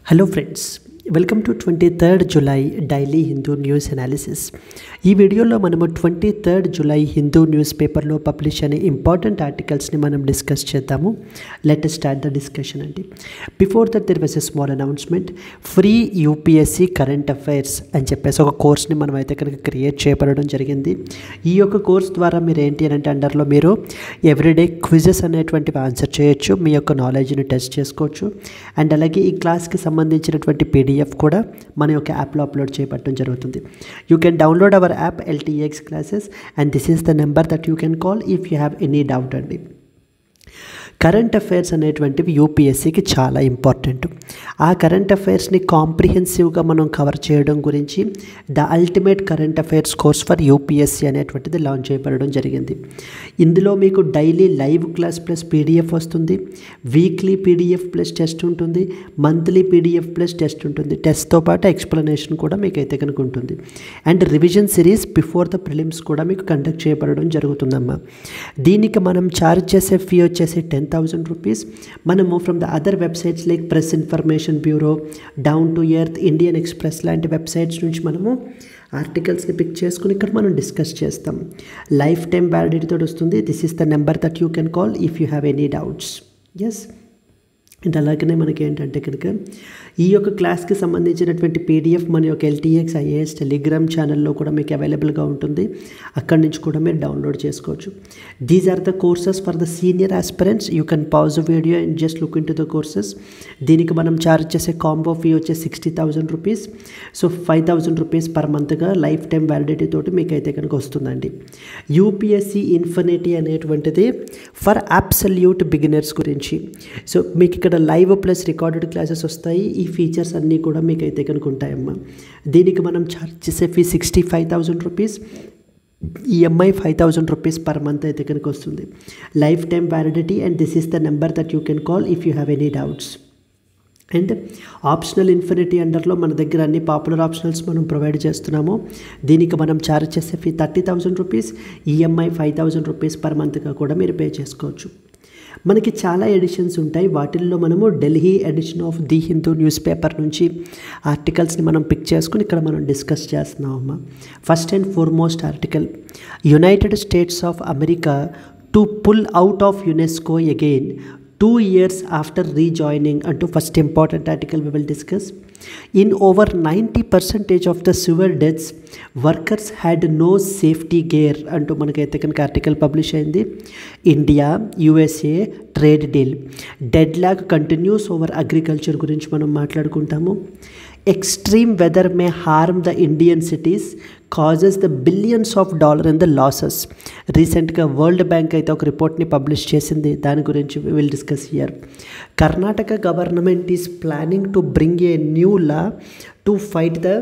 Hello friends, welcome to 23rd July Daily Hindu News Analysis. ఈ వీడియోలో మనము 23rd July Hindu news పేపర్లో publish అనే ఇంపార్టెంట్ ఆర్టికల్స్ని మనం డిస్కస్ చేద్దాము. Let us start the discussion అండి. Before that there was a small announcement. Free UPSC current affairs అని చెప్పేసి ఒక కోర్స్ని మనం అయితే కనుక క్రియేట్ చేయబడడం జరిగింది. ఈ యొక్క కోర్స్ ద్వారా మీరు ఏంటి అని అంటే అండర్లో మీరు ఎవ్రీడే క్విజెస్ అనేటువంటివి ఆన్సర్ చేయొచ్చు, మీ యొక్క నాలెడ్జ్ని టెస్ట్ చేసుకోవచ్చు. అండ్ అలాగే ఈ క్లాస్కి సంబంధించినటువంటి పీడిఎఫ్ కూడా మన యొక్క యాప్లో అప్లోడ్ చేయబడడం జరుగుతుంది. You can download hour app LTX classes and this is the number that you can call if you have any doubt అండి. కరెంట్ అఫైర్స్ అనేటువంటివి యూపీఎస్సీకి చాలా ఇంపార్టెంట్. ఆ కరెంట్ అఫైర్స్ని కాంప్రిహెన్సివ్గా మనం కవర్ చేయడం గురించి the ultimate current affairs course for UPSC అనేటువంటిది launch చేయబడడం జరిగింది. ఇందులో మీకు daily live class plus PDF వస్తుంది, వీక్లీ పీడిఎఫ్ ప్లస్ టెస్ట్ ఉంటుంది, మంత్లీ పీడిఎఫ్ ప్లస్ టెస్ట్ ఉంటుంది. టెస్ట్తో పాటు ఎక్స్ప్లెనేషన్ కూడా మీకు అయితే కనుక ఉంటుంది. And revision series before the prelims కూడా మీకు కండక్ట్ చేయబడడం జరుగుతుందమ్మా. దీనికి మనం ఛార్జ్ చేసే ఫీ వచ్చేసి 10,000 rupees. మనము from the other websites like press information bureau, down to earth, Indian express లాంటి వెబ్సైట్స్ నుంచి మనము ఆర్టికల్స్ని పిక్ చేసుకుని ఇక్కడ మనం డిస్కస్ చేస్తాం. లైఫ్ టైం వ్యాలిడిటీతో వస్తుంది. This is the number that you can call if you have any doubts. Yes, and అలాగనే మనకి ఏంటంటే కనుక ఈ యొక్క క్లాస్కి సంబంధించినటువంటి పీడిఎఫ్ మన యొక్క LTX IAS టెలిగ్రామ్ ఛానల్లో కూడా మీకు అవైలబుల్గా ఉంటుంది. అక్కడి నుంచి కూడా మీరు డౌన్లోడ్ చేసుకోవచ్చు. These are the courses for the senior aspirants. You can pause the video and just look in to the courses. దీనికి మనం ఛార్జ్ చేసే కాంబో ఫీ వచ్చే 60,000 rupees. సో 5,000 rupees పర్ మంత్గా లైఫ్ టైం వ్యాలిడిటీ తోటి మీకు అయితే కనుక వస్తుందండి. యూపీఎస్సీ ఇన్ఫినిటీ అనేటువంటిది ఫర్ అబ్సల్యూట్ బిగినర్స్ గురించి. సో మీకు ఇక్కడ లైవ్ ప్లస్ రికార్డెడ్ క్లాసెస్ వస్తాయి. ఈ ఫీచర్స్ అన్నీ కూడా మీకు అయితే కనుక ఉంటాయమ్మా. దీనికి మనం ఛార్జ్ చేసే fee 65,000 rupees. EMI 5,000 rupees per month అయితే కనుక వస్తుంది. Lifetime validity and this is the number that you can call if you have any doubts. And optional infinity అండర్లో మన దగ్గర అన్ని పాపులర్ ఆప్షనల్స్ మనం ప్రొవైడ్ చేస్తున్నాము. దీనికి మనం ఛార్జ్ చేసే fee 30,000 rupees. EMI 5,000 rupees per మంత్గా కూడా మీరు పే చేసుకోవచ్చు. మనకి చాలా ఎడిషన్స్ ఉంటాయి. వాటిల్లో మనము Delhi edition of the Hindu news paper నుంచి ఆర్టికల్స్ని మనం పిక్ చేసుకుని ఇక్కడ మనం డిస్కస్ చేస్తున్నామమ్మా. First and foremost article, United States of America to pull out of UNESCO again 2 years after rejoining అంటూ first important article we will discuss. In over 90% of the sewer deaths, workers had no safety gear అంటూ మనకైతే కనుక article publish అయింది. India USA trade deal, dead lock continues over agriculture గురించి మనం మాట్లాడుకుంటాము. Extreme weather may harm the Indian cities, causes the billions of dollar in the losses. రీసెంట్గా world bank అయితే ఒక రిపోర్ట్ని పబ్లిష్ చేసింది, దాని గురించి we will discuss here. Karnataka government is planning to bring a new law to fight the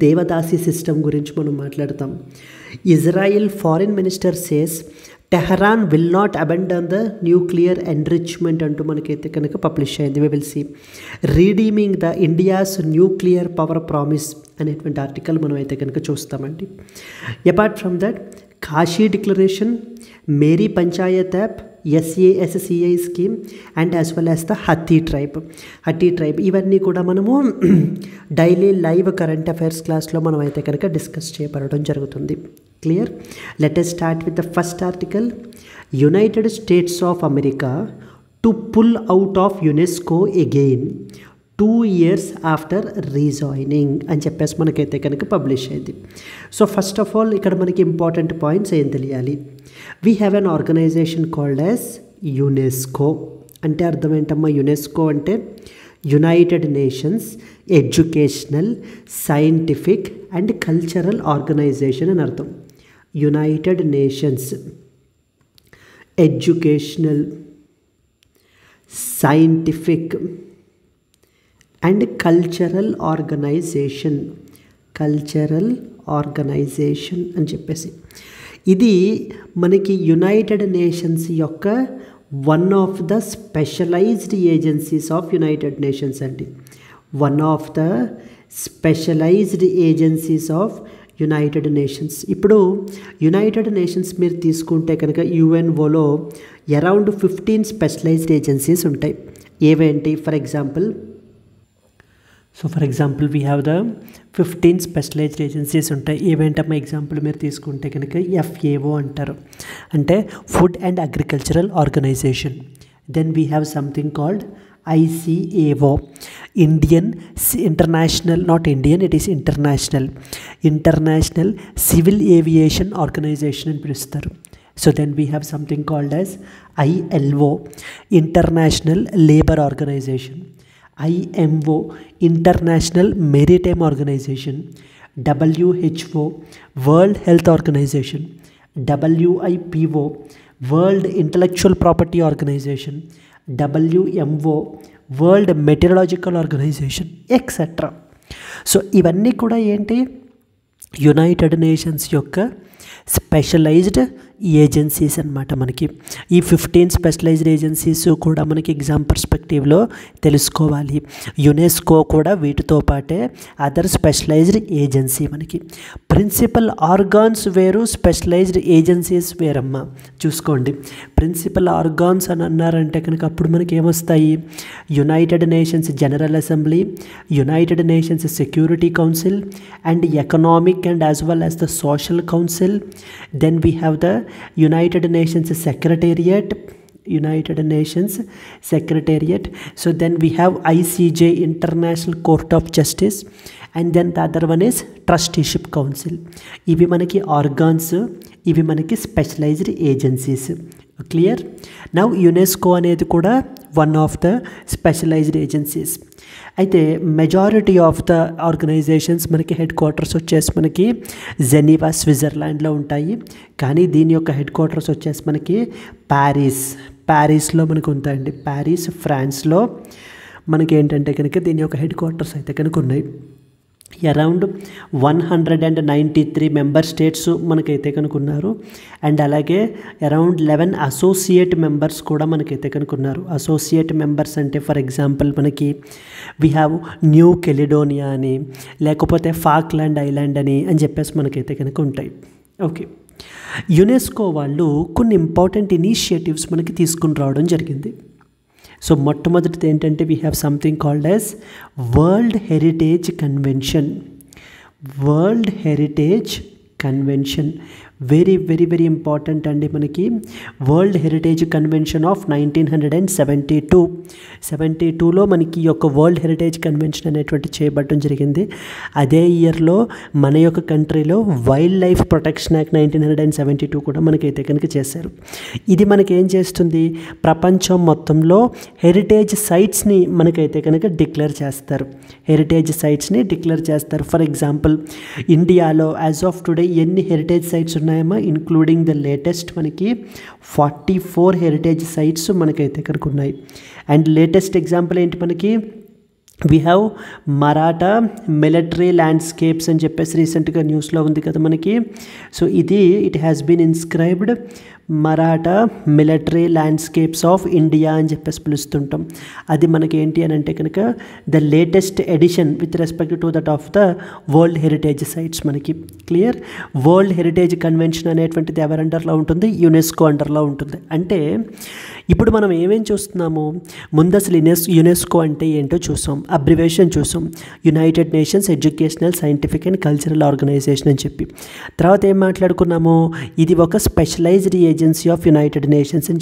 devadasi system గురించి మనం మాట్లాడతాం. Israel foreign minister says Tehran will not abandon the nuclear enrichment అంటూ మనకైతే కనుక పబ్లిష్ అయింది. We will see redeeming the India's nuclear power promise అనేటువంటి article మనం అయితే కనుక చూస్తామండి. Apart from that Kashi declaration, Meri Panchayat app, SASCI scheme and as well as the Hatti tribe ఇవన్నీ కూడా మనము డైలీ లైవ్ కరెంట్ అఫైర్స్ క్లాస్లో మనం అయితే కనుక డిస్కస్ చేయబడడం జరుగుతుంది. Clear? Let us start with the first article. United States of America to pull out of UNESCO again 2 years after rejoining అని చెప్పేసి మనకైతే కనుక పబ్లిష్ అయింది. సో ఫస్ట్ ఆఫ్ ఆల్ ఇక్కడ మనకి ఇంపార్టెంట్ పాయింట్స్ ఏం తెలియాలి. We have an organisation called as UNESCO. అంటే అర్థం ఏంటమ్మా? యునెస్కో అంటే United Nations educational, scientific and cultural organisation అని అర్థం. United Nations educational, scientific and cultural organisation అని చెప్పేసి ఇది మనకి యునైటెడ్ నేషన్స్ యొక్క one of the specialised agencies of United Nations అండి. One of the specialised agencies of United Nations. ఇప్పుడు United Nations మీరు తీసుకుంటే కనుక UNOలో అరౌండ్ 15 స్పెషలైజ్డ్ ఏజెన్సీస్ ఉంటాయి. ఏవేంటి? For example so for example we have the 15 specialised agencies ఉంటాయి. ఏవేంటమ్మా ఎగ్జాంపుల్ మీరు తీసుకుంటే కనుక FAO అంటారు, అంటే food and agricultural organisation. Then we have something called ICAO, international civil aviation organisation అని పిలుస్తారు. So then we have something called as ILO, international labour organisation. IMO, international maritime organisation. WHO, world health organisation. WIPO, world intellectual property organisation. WMO, world meteorological organisation, etcetera. సో ఇవన్నీ కూడా ఏంటి, United Nations యొక్క specialised agencies అన్నమాట. మనకి ఈ 15 specialised agencies కూడా మనకి ఎగ్జామ్ పర్స్పెక్టివ్లో తెలుసుకోవాలి. యునెస్కో కూడా వీటితో పాటే అదర్ స్పెషలైజ్డ్ ఏజెన్సీ. మనకి ప్రిన్సిపల్ ఆర్గాన్స్ వేరు, స్పెషలైజ్డ్ ఏజెన్సీస్ వేరమ్మా. చూసుకోండి, ప్రిన్సిపల్ ఆర్గాన్స్ అని అన్నారంటే కనుక అప్పుడు మనకి ఏమొస్తాయి, United Nations General Assembly, United Nations Security Council, and economic and as well as the social council. Then we have the United Nations Secretariat. So then we have ICJ, International Court of Justice, and then the other one is Trusteeship Council. ఇవి మనకి organs, ఇవి మనకి specialised agencies. Clear? Now UNESCO అనేది కూడా one of the specialised agencies. అయితే majority of the organisations మనకి headquarters వచ్చేసి మనకి జెనీవా, స్విట్జర్లాండ్లో ఉంటాయి. కానీ దీని యొక్క హెడ్ క్వార్టర్స్ వచ్చేసి మనకి ప్యారిస్లో మనకు ఉంటాయండి. ప్యారిస్, ఫ్రాన్స్లో మనకి ఏంటంటే కనుక దీని యొక్క హెడ్ క్వార్టర్స్ అయితే కనుక ఉన్నాయి. అరౌండ్ 193 మెంబర్ స్టేట్స్ మనకైతే కనుక్కున్నారు. అండ్ అలాగే అరౌండ్ 11 అసోసియేట్ మెంబర్స్ కూడా మనకైతే కనుక్కున్నారు. అసోసియేట్ మెంబర్స్ అంటే ఫర్ ఎగ్జాంపుల్ మనకి వీ హ్యావ్ న్యూ కెలిడోనియా అని, లేకపోతే ఫాక్లాండ్ ఐలాండ్ అని చెప్పేసి మనకైతే కనుక ఉంటాయి. ఓకే, యునెస్కో వాళ్ళు కొన్ని ఇంపార్టెంట్ ఇనిషియేటివ్స్ మనకి తీసుకుని రావడం జరిగింది. సో మొట్టమొదటిది ఏంటంటే we have something called as world heritage convention. Very very very important అండి. మనకి వరల్డ్ హెరిటేజ్ కన్వెన్షన్ ఆఫ్ 1972లో మనకి ఈ యొక్క వరల్డ్ హెరిటేజ్ కన్వెన్షన్ అనేటువంటి చేయబడటం జరిగింది. అదే ఇయర్లో మన యొక్క కంట్రీలో వైల్డ్ లైఫ్ ప్రొటెక్షన్ యాక్ట్ 1972 కూడా మనకైతే కనుక చేశారు. ఇది మనకి ఏం చేస్తుంది, ప్రపంచం మొత్తంలో హెరిటేజ్ సైట్స్ని మనకైతే కనుక డిక్లేర్ చేస్తారు. ఫర్ ఎగ్జాంపుల్ ఇండియాలో యాజ్ ఆఫ్ టుడే ఎన్ని హెరిటేజ్ సైట్స్ ఉన్నాయమ్మా, ఇంక్లూడింగ్ ద లేటెస్ట్ మనకి 44 హెరిటేజ్ సైట్స్ మనకైతే కనుక ఉన్నాయి. అండ్ లేటెస్ట్ ఎగ్జాంపుల్ ఏంటి మనకి, we have Maratha military landscapes అని చెప్పేసి రీసెంట్గా న్యూస్లో ఉంది కదా మనకి. సో ఇది it has been inscribed Maratha military landscapes of India అని చెప్పేసి పిలుస్తుంటాం. అది మనకి ఏంటి అని అంటే కనుక the latest edition with respect to that of the world heritage sites. మనకి క్లియర్? వరల్డ్ హెరిటేజ్ కన్వెన్షన్ అనేటువంటిది ఎవరి అండర్లో ఉంటుంది, యునెస్కో అండర్లో ఉంటుంది. అంటే ఇప్పుడు మనం ఏమేం చూస్తున్నాము, ముందు అసలు యునెస్కో అంటే ఏంటో చూసాం, అబ్రివేషన్ చూసాం, United Nations educational, scientific and cultural organisation అని చెప్పి. తర్వాత ఏం మాట్లాడుకున్నాము, ఇది ఒక specialised agency of United Nations అని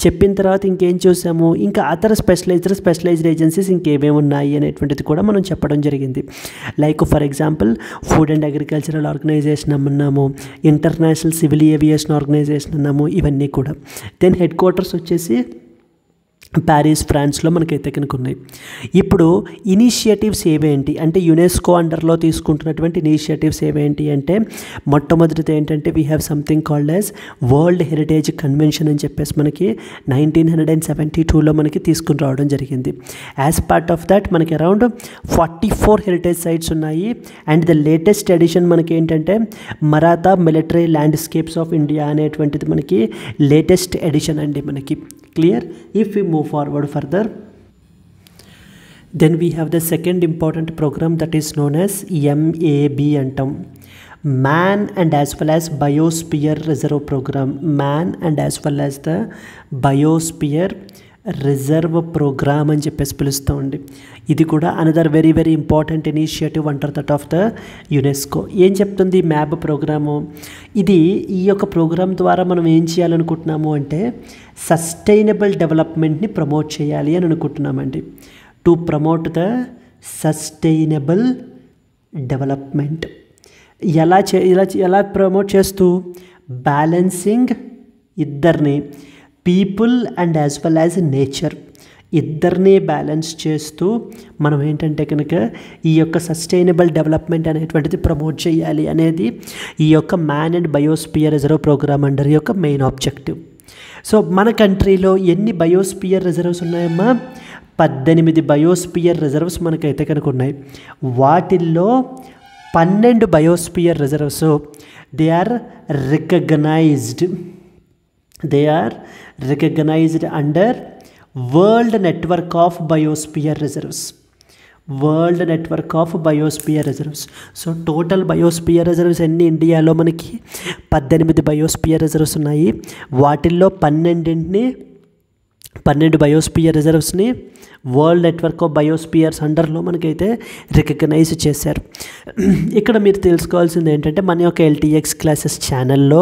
చెప్పిన తర్వాత ఇంకేం చూసాము, ఇంకా అదర్ స్పెషలైజ్డ్ ఏజెన్సీస్ ఇంకేమేమి ఉన్నాయి అనేటువంటిది కూడా మనం చెప్పడం జరిగింది. Like for example food and agricultural organisation అన్నాము, ఇంటర్నేషనల్ సివిల్ ఏవియేషన్ ఆర్గనైజేషన్ అన్నాము, ఇవన్నీ కూడా. దెన్ హెడ్ క్వార్టర్స్ వచ్చేసి ప్యారిస్, ఫ్రాన్స్లో మనకైతే కనుక ఉన్నాయి. ఇప్పుడు ఇనిషియేటివ్స్ ఏవేంటి అంటే యునెస్కో అండర్లో తీసుకుంటున్నటువంటి ఇనిషియేటివ్స్ ఏవేంటి అంటే మొట్టమొదటిది ఏంటంటే we have something called as world heritage convention అని చెప్పేసి మనకి 1972లో మనకి తీసుకుని రావడం జరిగింది. యాజ్ పార్ట్ ఆఫ్ దట్ మనకి అరౌండ్ 44 హెరిటేజ్ సైట్స్ ఉన్నాయి. అండ్ ద లేటెస్ట్ ఎడిషన్ మనకి ఏంటంటే Maratha military landscapes of India అనేటువంటిది మనకి లేటెస్ట్ ఎడిషన్ అండి మనకి. Clear? If we move forward further, then we have the second important program that is known as MAB antam, Man and as well as Biosphere Reserve Program. Man and as well as the Biosphere reserve programme అని చెప్పేసి పిలుస్తామండి. ఇది కూడా another very very important initiative అంటారు that of the UNESCO. ఏం చెప్తుంది mob programme? ఇది ఈ యొక్క ప్రోగ్రామ్ ద్వారా మనం ఏం చేయాలనుకుంటున్నాము అంటే సస్టైనబుల్ డెవలప్మెంట్ని ప్రమోట్ చేయాలి అని అనుకుంటున్నామండి. To promote the sustainable development. ఎలా ప్రమోట్ చేస్తూ బ్యాలెన్సింగ్ ఇద్దరిని people and as well as nature ఇద్దరిని బ్యాలెన్స్ చేస్తూ మనం ఏంటంటే కనుక ఈ యొక్క సస్టైనబుల్ డెవలప్మెంట్ అనేటువంటిది ప్రమోట్ చేయాలి అనేది ఈ యొక్క man and biosphere reserve programme under యొక్క మెయిన్ ఆబ్జెక్టివ్. సో మన కంట్రీలో ఎన్ని బయోస్పియర్ రిజర్వ్స్ ఉన్నాయమ్మా? 18 బయోస్పియర్ రిజర్వ్స్ మనకైతే కనుక ఉన్నాయి. వాటిల్లో 12 biosphere reserves they are recognised under world network of biosphere reserves. So total biosphere reserves ఎన్ని ఇండియాలో మనకి 18 బయోస్పియర్ రిజర్వ్స్ ఉన్నాయి. వాటిల్లో 12 బయోస్పియర్ రిజర్వ్స్ని వరల్డ్ నెట్వర్క్ ఆఫ్ బయోస్పియర్స్ అండర్లో మనకైతే రికగ్నైజ్ చేశారు. ఇక్కడ మీరు తెలుసుకోవాల్సింది ఏంటంటే మన యొక్క ఎల్టీఎక్స్ క్లాసెస్ ఛానల్లో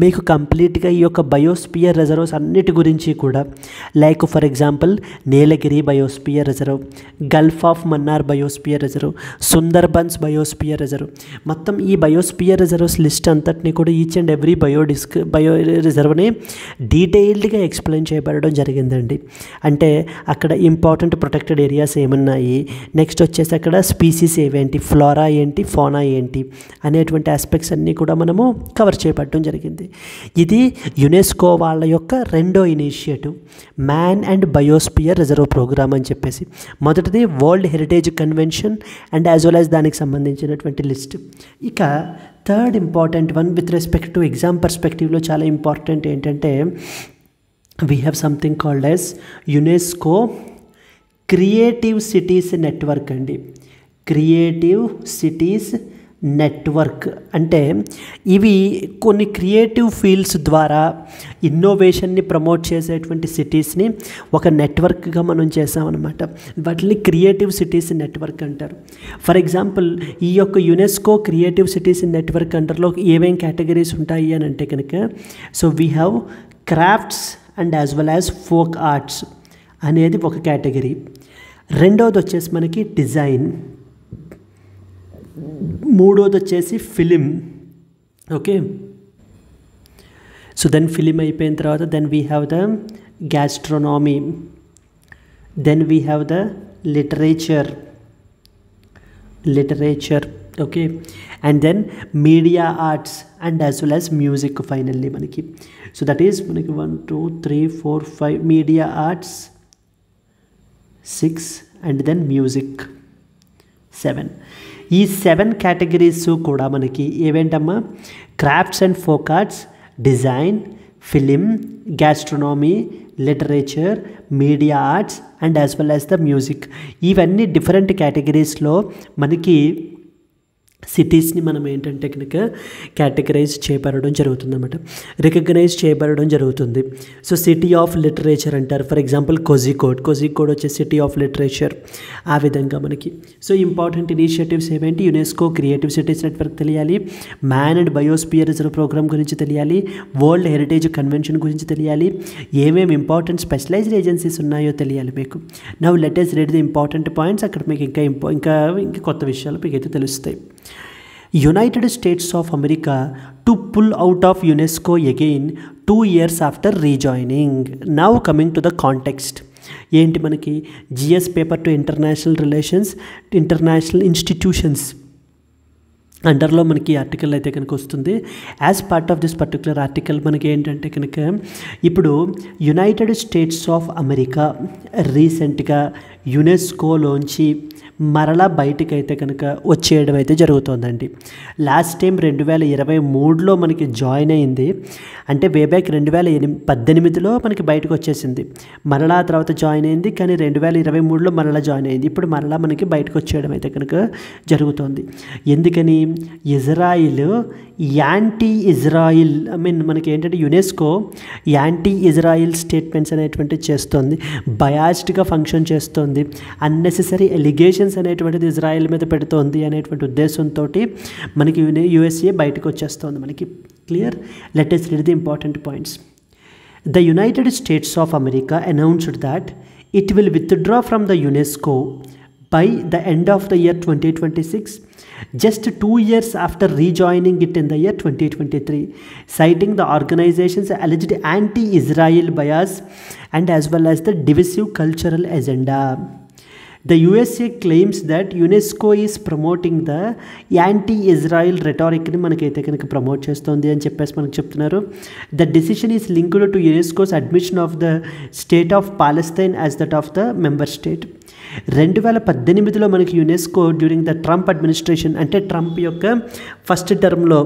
మీకు కంప్లీట్గా ఈ యొక్క బయోస్పియర్ రిజర్వ్స్ అన్నిటి గురించి కూడా like for example Nilgiri biosphere reserve, Gulf of Mannar biosphere reserve, Sundarbans biosphere reserve, మొత్తం ఈ బయోస్పియర్ రిజర్వ్స్ లిస్ట్ అంతటిని కూడా ఈచ్ అండ్ ఎవ్రీ బయో రిజర్వ్ని డీటెయిల్డ్గా ఎక్స్ప్లెయిన్ చేయబడడం జరిగిందండి. అంటే అక్కడ ఇంపార్టెంట్ ప్రొటెక్టెడ్ ఏరియాస్ ఏమున్నాయి, నెక్స్ట్ వచ్చేసి అక్కడ స్పీసీస్ ఏవేంటి, ఫ్లోరా ఏంటి, ఫోనా ఏంటి అనేటువంటి ఆస్పెక్ట్స్ అన్నీ కూడా మనము కవర్ చేయబడడం జరిగింది. ఇది యునెస్కో వాళ్ళ యొక్క రెండో initiative man and biosphere reserve programme అని చెప్పేసి. మొదటిది world heritage convention and as well as దానికి సంబంధించినటువంటి లిస్ట్. ఇక third important one with respect to exam పర్స్పెక్టివ్లో చాలా ఇంపార్టెంట్ ఏంటంటే we have something called as UNESCO creative cities network అండి. క్రియేటివ్ సిటీస్ నెట్వర్క్ అంటే ఇవి కొన్ని క్రియేటివ్ ఫీల్డ్స్ ద్వారా ఇన్నోవేషన్ని ప్రమోట్ చేసేటువంటి సిటీస్ని ఒక నెట్వర్క్గా మనం చేసామన్నమాట. వాటిని క్రియేటివ్ సిటీస్ నెట్వర్క్ అంటారు. ఫర్ ఎగ్జాంపుల్ ఈ యొక్క యునెస్కో క్రియేటివ్ సిటీస్ నెట్వర్క్ అండర్లో ఏమేం కేటగిరీస్ ఉంటాయి అని అంటే కనుక so we have crafts and as well as folk arts అనేది ఒక కేటగిరీ. రెండోది వచ్చేసి మనకి డిజైన్, మూడోది వచ్చేసి film. Okay, so then film అయిపోయిన తర్వాత then we have the gastronomy, then we have the literature, okay, and then media arts and as well as music finally మనకి. సో దట్ ఈస్ మనకి 1 2 3 4 5 media arts 6 and then music 7. ఈ 7 categories కూడా మనకి ఏవేంటమ్మా? Crafts and folk arts, design, film, gastronomy, literature, media arts and as well as the music. ఇవన్నీ different కేటగిరీస్లో మనకి సిటీస్ని మనం ఏంటంటే కనుక కేటగరైజ్ చేయబడడం జరుగుతుంది అనమాట, రికగ్నైజ్ చేయబడడం జరుగుతుంది. సో సిటీ ఆఫ్ లిటరేచర్ అంటారు. ఫర్ ఎగ్జాంపుల్ కోజికోడ్ వచ్చే సిటీ ఆఫ్ లిటరేచర్. ఆ విధంగా మనకి సో ఇంపార్టెంట్ ఇనిషియేటివ్స్ ఏమేంటి? యునెస్కో క్రియేటివ్ సిటీస్ నెట్వర్క్ తెలియాలి, man and biosphere reserve programme గురించి తెలియాలి, వరల్డ్ హెరిటేజ్ కన్వెన్షన్ గురించి తెలియాలి, ఏమేమి ఇంపార్టెంట్ స్పెషలైజ్డ్ ఏజెన్సీస్ ఉన్నాయో తెలియాలి మీకు. Now let us read the important points. అక్కడ మీకు ఇంకా కొత్త విషయాలు మీకు అయితే తెలుస్తాయి. United States of America to pull out of UNESCO again 2 years after rejoining. Now coming to the context. ఏంటి మనకి GS paper two international relations, international institutions అండర్లో మనకి ఆర్టికల్ అయితే కనుక వస్తుంది. As part of this particular article మనకి ఏంటంటే కనుక ఇప్పుడు యునైటెడ్ స్టేట్స్ ఆఫ్ అమెరికా రీసెంట్గా యునెస్కోలోంచి మరలా బయటికి అయితే కనుక వచ్చేయడం అయితే జరుగుతుందండి. లాస్ట్ టైం 2023లో మనకి జాయిన్ అయింది, అంటే వేబ్యాక్ 2018లో మనకి బయటకు వచ్చేసింది, మరలా తర్వాత జాయిన్ అయింది, కానీ 2023లో మరలా జాయిన్ అయింది. ఇప్పుడు మరలా మనకి బయటకు వచ్చేయడం అయితే కనుక జరుగుతుంది. ఎందుకని? ఇజ్రాయిల్ యాంటీ ఇజ్రాయిల్ మనకి ఏంటంటే యునెస్కో యాంటీ ఇజ్రాయిల్ స్టేట్మెంట్స్ అనేటువంటిది చేస్తుంది, బయాస్డ్గా ఫంక్షన్ చేస్తుంది, అన్నెసెసరీ ఎలిగేషన్స్ అనేటువంటిది ఇజ్రాయిల్ మీద పెడుతోంది అనేటువంటి ఉద్దేశంతో మనకి యుఎస్ఏ బయటకు వచ్చేస్తుంది. మనకి clear? Let us read the important points. The United States of America announced that it will withdraw from the UNESCO by the end of the year 2026, just 2 years after rejoining it in the year 2023, citing the organization's alleged anti-Israel bias and as well as the divisive cultural agenda. The USA claims that UNESCO is promoting the anti Israel రెటారిక్ని మనకైతే కనుక promote చేస్తుంది అని చెప్పేసి మనకు చెప్తున్నారు. The decision is linked to UNESCO's admission of the state of Palestine as that of the member state. 2018లో మనకి UNESCO during the Trump administration, అంటే ట్రంప్ యొక్క ఫస్ట్ టర్మ్లో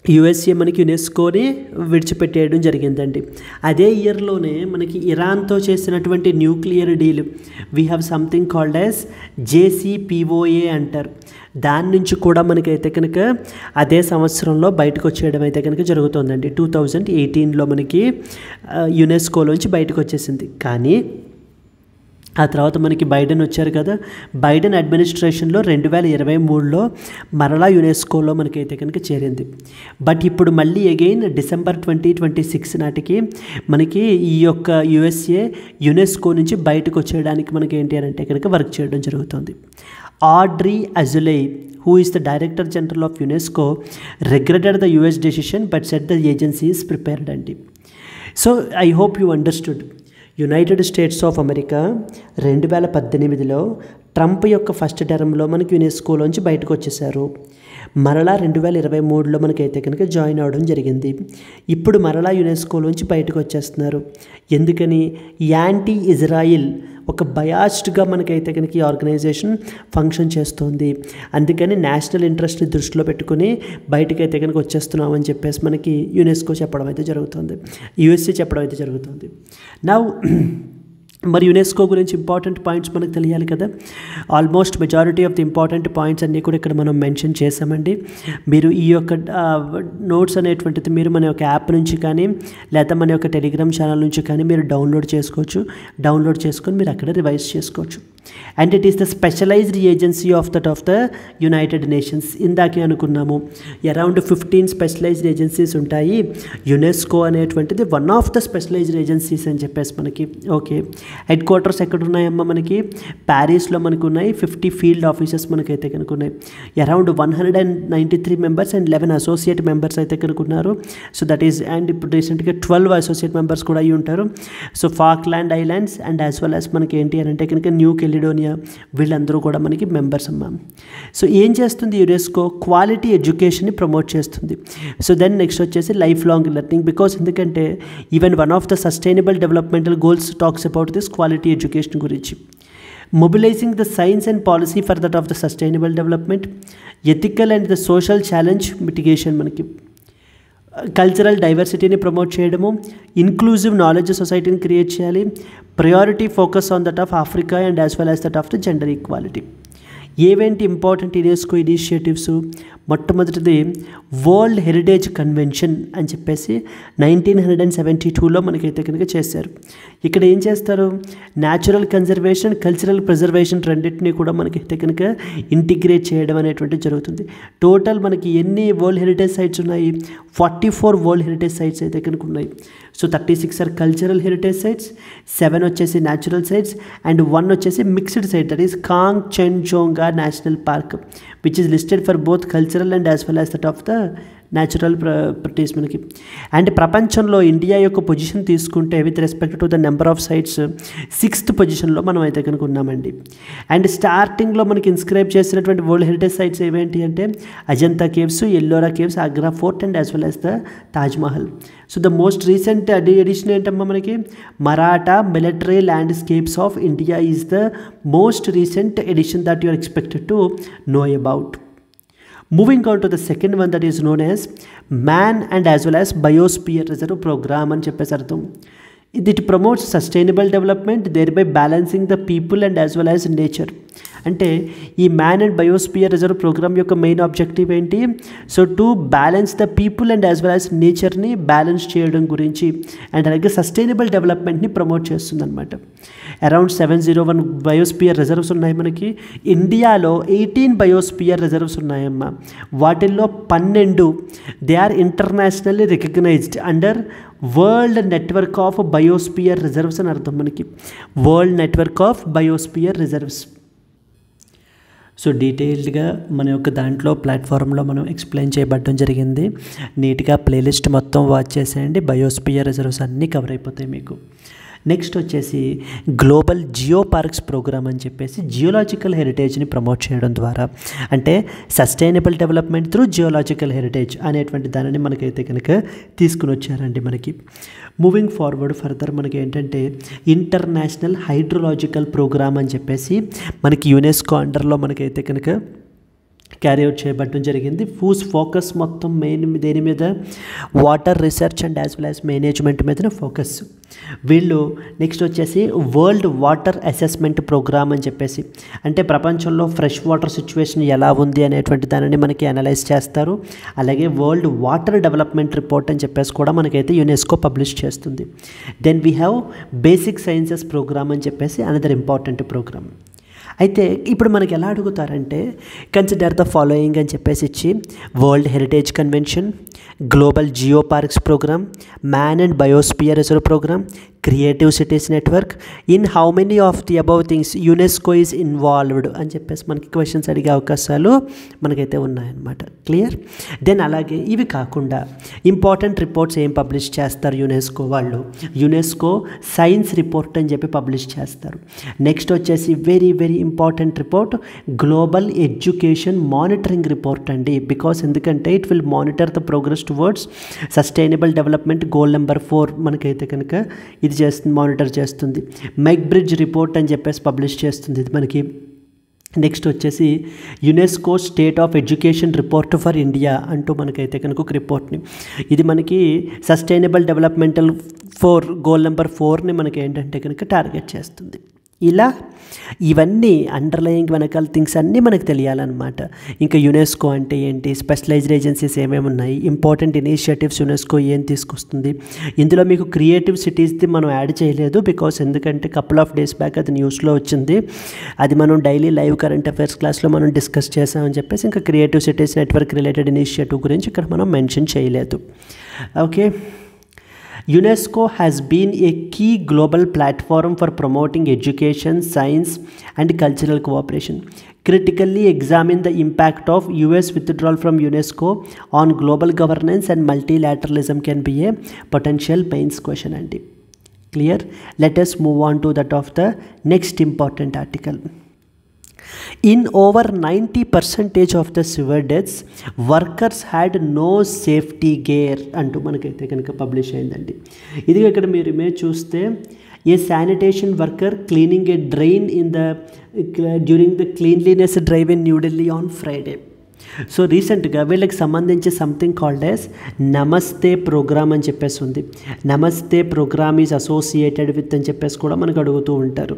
యుఎస్ఏ మనకి యునెస్కోని విడిచిపెట్టేయడం జరిగిందండి. అదే ఇయర్లోనే మనకి ఇరాన్తో చేసినటువంటి nuclear deal, we have something called as JCPOA అంటారు, దాని నుంచి కూడా మనకైతే కనుక అదే సంవత్సరంలో బయటకు వచ్చేయడం అయితే కనుక జరుగుతుందండి. 2018లో మనకి యునెస్కోలోంచి బయటకు వచ్చేసింది. కానీ ఆ తర్వాత మనకి బైడెన్ వచ్చారు కదా, బైడెన్ అడ్మినిస్ట్రేషన్లో 2023లో మరలా యునెస్కోలో మనకైతే కనుక చేరింది. బట్ ఇప్పుడు మళ్ళీ అగైన్ డిసెంబర్ 2026 నాటికి మనకి ఈ యొక్క యుఎస్ఏ యునెస్కో నుంచి బయటకు వచ్చేయడానికి మనకి ఏంటి అని అంటే కనుక వర్క్ చేయడం జరుగుతుంది. Audrey Azoulay, who is the Director General of UNESCO, regretted the US decision but said the agency is prepared అండి. So I hope you understood. United States of America 2018లో ట్రంప్ యొక్క ఫస్ట్ టర్మ్లో మనకి యునెస్కోలోంచి బయటకు వచ్చేసారు. మరలా 2023లో మనకైతే కనుక జాయిన్ అవ్వడం జరిగింది. ఇప్పుడు మరలా యునెస్కోలోంచి బయటకు వచ్చేస్తున్నారు. ఎందుకని? యాంటీ ఇజ్రాయిల్ ఒక బయాస్డ్గా మనకైతే కనుక ఈ ఆర్గనైజేషన్ ఫంక్షన్ చేస్తుంది, అందుకని నేషనల్ ఇంట్రెస్ట్ని దృష్టిలో పెట్టుకుని బయటకైతే కనుక వచ్చేస్తున్నామని చెప్పేసి మనకి యునెస్కో చెప్పడం అయితే జరుగుతుంది, యుఎస్ఏ చెప్పడం అయితే జరుగుతుంది. నౌ మరి యునెస్కో గురించి ఇంపార్టెంట్ పాయింట్స్ మనకు తెలియాలి కదా. Almost majority of the important points అన్నీ కూడా ఇక్కడ మనం మెన్షన్ చేసామండి. మీరు ఈ యొక్క నోట్స్ అనేటువంటిది మీరు మన యొక్క యాప్ నుంచి కానీ లేదా మన యొక్క టెలిగ్రామ్ ఛానల్ నుంచి కానీ మీరు డౌన్లోడ్ చేసుకోవచ్చు. డౌన్లోడ్ చేసుకొని మీరు అక్కడ రివైజ్ చేసుకోవచ్చు. And it is the specialised agency of the United Nations. ఇందాకే అనుకున్నాము అరౌండ్ 15 స్పెషలైజ్డ్ ఏజెన్సీస్ ఉంటాయి. యునెస్కో అనేటువంటిది one of the specialised agencies అని చెప్పేసి మనకి ఓకే. హెడ్ క్వార్టర్స్ ఎక్కడ ఉన్నాయమ్మా? మనకి ప్యారిస్లో మనకు ఉన్నాయి. 50 ఫీల్డ్ ఆఫీసెస్ మనకైతే కనుక ఉన్నాయి. Around 193 members and 11 associate members అయితే కనుక ఉన్నారు. సో దట్ ఈస్, అండ్ ఇప్పుడు రీసెంట్గా 12 అసోసియేట్ మెంబర్స్ కూడా అయ్యి ఉంటారు. So Falkland islands and as well as మనకి ఏంటి అని అంటే కనుక న్యూ కెలిడోనియా, వీళ్ళందరూ కూడా మనకి మెంబర్స్ అమ్మా. సో ఏం చేస్తుంది యునెస్కో? క్వాలిటీ ఎడ్యుకేషన్ని ప్రమోట్ చేస్తుంది. సో దెన్ నెక్స్ట్ వచ్చేసి లైఫ్ లాంగ్ లెర్నింగ్, బికాస్ ఎందుకంటే even one of the sustainable developmental goals talks about this quality education గురించి. Mobilising the science and policy for that of the sustainable development, ethical and the social challenge mitigation, మనకి cultural డైవర్సిటీని promote చేయడము, inclusive knowledge సొసైటీని create చేయాలి, priority focus on that of Africa and as well as that of the gender equality. ఏవేంటి important UNESCO initiatives? మొట్టమొదటిది world heritage convention అని చెప్పేసి 1972లో మనకైతే కనుక చేశారు. ఇక్కడ ఏం చేస్తారు? న్యాచురల్ కన్జర్వేషన్, కల్చరల్ ప్రిజర్వేషన్ రెండింటినీ కూడా మనకైతే కనుక ఇంటిగ్రేట్ చేయడం అనేటువంటిది జరుగుతుంది. టోటల్ మనకి ఎన్ని వరల్డ్ హెరిటేజ్ సైట్స్ ఉన్నాయి? 44 వరల్డ్ హెరిటేజ్ సైట్స్ అయితే కనుక ఉన్నాయి. So 36 are cultural heritage sites, 7 వచ్చేసి న్యాచురల్ సైట్స్ అండ్ 1 వచ్చేసి mixed site, that is Khangchendzonga national park, which is listed for both cultural and as well as that of the natural properties మనకి. And ప్రపంచంలో India యొక్క position తీసుకుంటే with respect to the number of sites 6th పొజిషన్లో మనం అయితే కనుక ఉన్నామండి. And స్టార్టింగ్లో మనకి ఇన్స్క్రైబ్ చేసినటువంటి వరల్డ్ హెరిటేజ్ సైట్స్ ఏవేంటి అంటే Ajanta caves, Ellora caves, Agra fort and as well as the Taj Mahal. So the most recent edition ఏంటమ్మా మనకి Maratha military landscapes of India is the most recent edition that you are expected to know about. Moving on to the second one that is known as Man and as well as Biosphere Reserve Program అని చెప్పేసి అర్థం. It promotes sustainable development, thereby balancing the people and as well as nature. అంటే ఈ man and biosphere reserve programme యొక్క main objective ఏంటి? So to balance the people and as well as నేచర్ని balance చేయడం గురించి అండ్ అలాగే sustainable డెవలప్మెంట్ని promote చేస్తుంది అనమాట. అరౌండ్ 701 బయోస్పియర్ రిజర్వ్స్ ఉన్నాయి మనకి. ఇండియాలో 18 బయోస్పియర్ రిజర్వ్స్ ఉన్నాయమ్మా. వాటిల్లో 12 they are internationally recognised under world network of biosphere reserves అని అర్థం మనకి. World network of biosphere reserves. So డీటెయిల్డ్గా మన యొక్క దాంట్లో ప్లాట్ఫామ్లో మనం ఎక్స్ప్లెయిన్ చేయబడడం జరిగింది. నీట్గా ప్లేలిస్ట్ మొత్తం వాచ్ చేసేయండి. బయోస్పియర్ రిజర్వ్స్ అన్నీ కవర్ అయిపోతాయి మీకు. నెక్స్ట్ వచ్చేసి గ్లోబల్ జియో పార్క్స్ ప్రోగ్రామ్ అని చెప్పేసి జియోలాజికల్ హెరిటేజ్ని ప్రమోట్ చేయడం ద్వారా అంటే sustainable development through geological heritage అనేటువంటి దానిని మనకైతే కనుక తీసుకుని వచ్చారండి మనకి. మూవింగ్ ఫార్వర్డ్ ఫర్దర్ మనకి ఏంటంటే ఇంటర్నేషనల్ హైడ్రోలాజికల్ ప్రోగ్రామ్ అని చెప్పేసి మనకి యునెస్కో అండర్లో మనకైతే కనుక క్యారీ అవుట్ చేయబడడం జరిగింది. ఫోకస్ మొత్తం మెయిన్ దేని మీద water research and as well as management మీద ఫోకస్. వీళ్ళు నెక్స్ట్ వచ్చేసి వరల్డ్ వాటర్ అసెస్మెంట్ ప్రోగ్రామ్ అని చెప్పేసి అంటే ప్రపంచంలో ఫ్రెష్ వాటర్ సిచ్యువేషన్ ఎలా ఉంది అనేటువంటి దానిని మనకి అనలైజ్ చేస్తారు. అలాగే వరల్డ్ వాటర్ డెవలప్మెంట్ రిపోర్ట్ అని చెప్పేసి కూడా మనకైతే యునెస్కో పబ్లిష్ చేస్తుంది. Then we have basic sciences programme అని చెప్పేసి అనదర్ ఇంపార్టెంట్ ప్రోగ్రామ్. అయితే ఇప్పుడు మనకి ఎలా అడుగుతారంటే కన్సిడర్ ద ఫాలోయింగ్ అని చెప్పేసి ఇచ్చి world heritage convention, global geo parks programme, man and biosphere reserve programme, creative cities network, in how many of the above things UNESCO is involved అని చెప్పేసి మనకి క్వశ్చన్స్ అడిగే అవకాశాలు మనకైతే ఉన్నాయన్నమాట. క్లియర్? దెన్ అలాగే ఇవి కాకుండా ఇంపార్టెంట్ రిపోర్ట్స్ ఏం పబ్లిష్ చేస్తారు యునెస్కో వాళ్ళు? యునెస్కో సైన్స్ రిపోర్ట్ అని చెప్పి పబ్లిష్ చేస్తారు. నెక్స్ట్ వచ్చేసి very very important report global education monitoring report అండి. బికాస్ ఎందుకంటే it will monitor the progress towards sustainable development goal number 4 మనకైతే కనుక ఇది చేస్తుంది, మానిటర్ చేస్తుంది. మెక్బ్రిడ్జ్ రిపోర్ట్ అని చెప్పేసి పబ్లిష్ చేస్తుంది ఇది మనకి. నెక్స్ట్ వచ్చేసి UNESCO state of education report for India అంటూ మనకైతే కనుక ఒక రిపోర్ట్ని ఇది మనకి సస్టైనబుల్ డెవలప్మెంటల్ 4 గోల్ నెంబర్ 4ని మనకి ఏంటంటే కనుక టార్గెట్ చేస్తుంది. ఇలా ఇవన్నీ అండర్లయింగ్ వెనకాల థింగ్స్ అన్నీ మనకు తెలియాలన్నమాట. ఇంకా యునెస్కో అంటే ఏంటి, స్పెషలైజ్డ్ ఏజెన్సీస్ ఏమేమి ఉన్నాయి, ఇంపార్టెంట్ ఇనిషియేటివ్స్ యునెస్కో ఏం తీసుకొస్తుంది. ఇందులో మీకు క్రియేటివ్ సిటీస్ది మనం యాడ్ చేయలేదు బికాస్ ఎందుకంటే కపుల్ ఆఫ్ డేస్ బ్యాక్ అది న్యూస్లో వచ్చింది. అది మనం డైలీ లైవ్ కరెంట్ అఫైర్స్ క్లాస్లో మనం డిస్కస్ చేసామని చెప్పేసి ఇంకా creative cities network related initiative గురించి ఇక్కడ మనం మెన్షన్ చేయలేదు. Okay. UNESCO has been a key global platform for promoting education, science and cultural cooperation. Critically examine the impact of US withdrawal from UNESCO on global governance and multilateralism can be a potential mains question. And clear? Let us move on to that of the next important article. In over 90% of the sewer deaths, workers had no safety gear అంటూ మనకైతే కనుక publish అయిందండి. ఇది ఇక్కడ మీరు image చూస్తే ఏ sanitation worker cleaning A drain in the during the cleanliness drive in New Delhi on Friday. So రీసెంట్గా వీళ్ళకి సంబంధించి సంథింగ్ కాల్డ్ యాజ్ నమస్తే ప్రోగ్రామ్ అని చెప్పేసి ఉంది. నమస్తే ప్రోగ్రామ్ ఈజ్ అసోసియేటెడ్ విత్ అని చెప్పేసి కూడా మనకు అడుగుతూ ఉంటారు.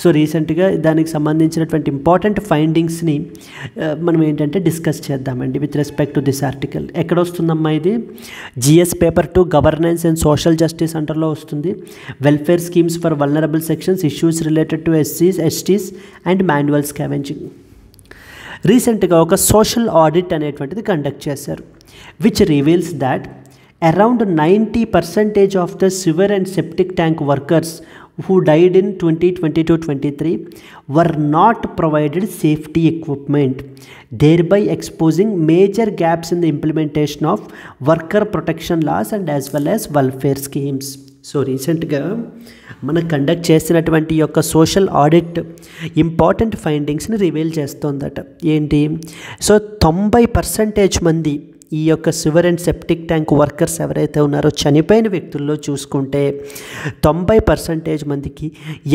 సో రీసెంట్గా దానికి సంబంధించినటువంటి ఇంపార్టెంట్ ఫైండింగ్స్ని మనం ఏంటంటే డిస్కస్ చేద్దామండి with respect to this article. ఎక్కడ వస్తుందమ్మా ఇది? GS paper 2 governance and social justice అంటర్లో వస్తుంది. Welfare schemes for vulnerable sections, issues related to ఎస్సీస్, ఎస్టీస్ అండ్ మాన్యువల్ స్కావెంజింగ్. రీసెంట్గా ఒక సోషల్ ఆడిట్ అనేటువంటిది కండక్ట్ చేశారు which reveals that around 90% of the sewer and septic tank workers who died in 2022-23 were not provided safety equipment, thereby exposing major gaps in the implementation of worker protection laws and as well as welfare schemes. So రీసెంట్గా మనం conduct చేసినటువంటి యొక్క social audit important ఫైండింగ్స్ని reveal చేస్తోందట. ఏంటి? So 90% మంది ఈ యొక్క sewer and septic tank workers ఎవరైతే ఉన్నారో చనిపోయిన వ్యక్తుల్లో చూసుకుంటే 90% మందికి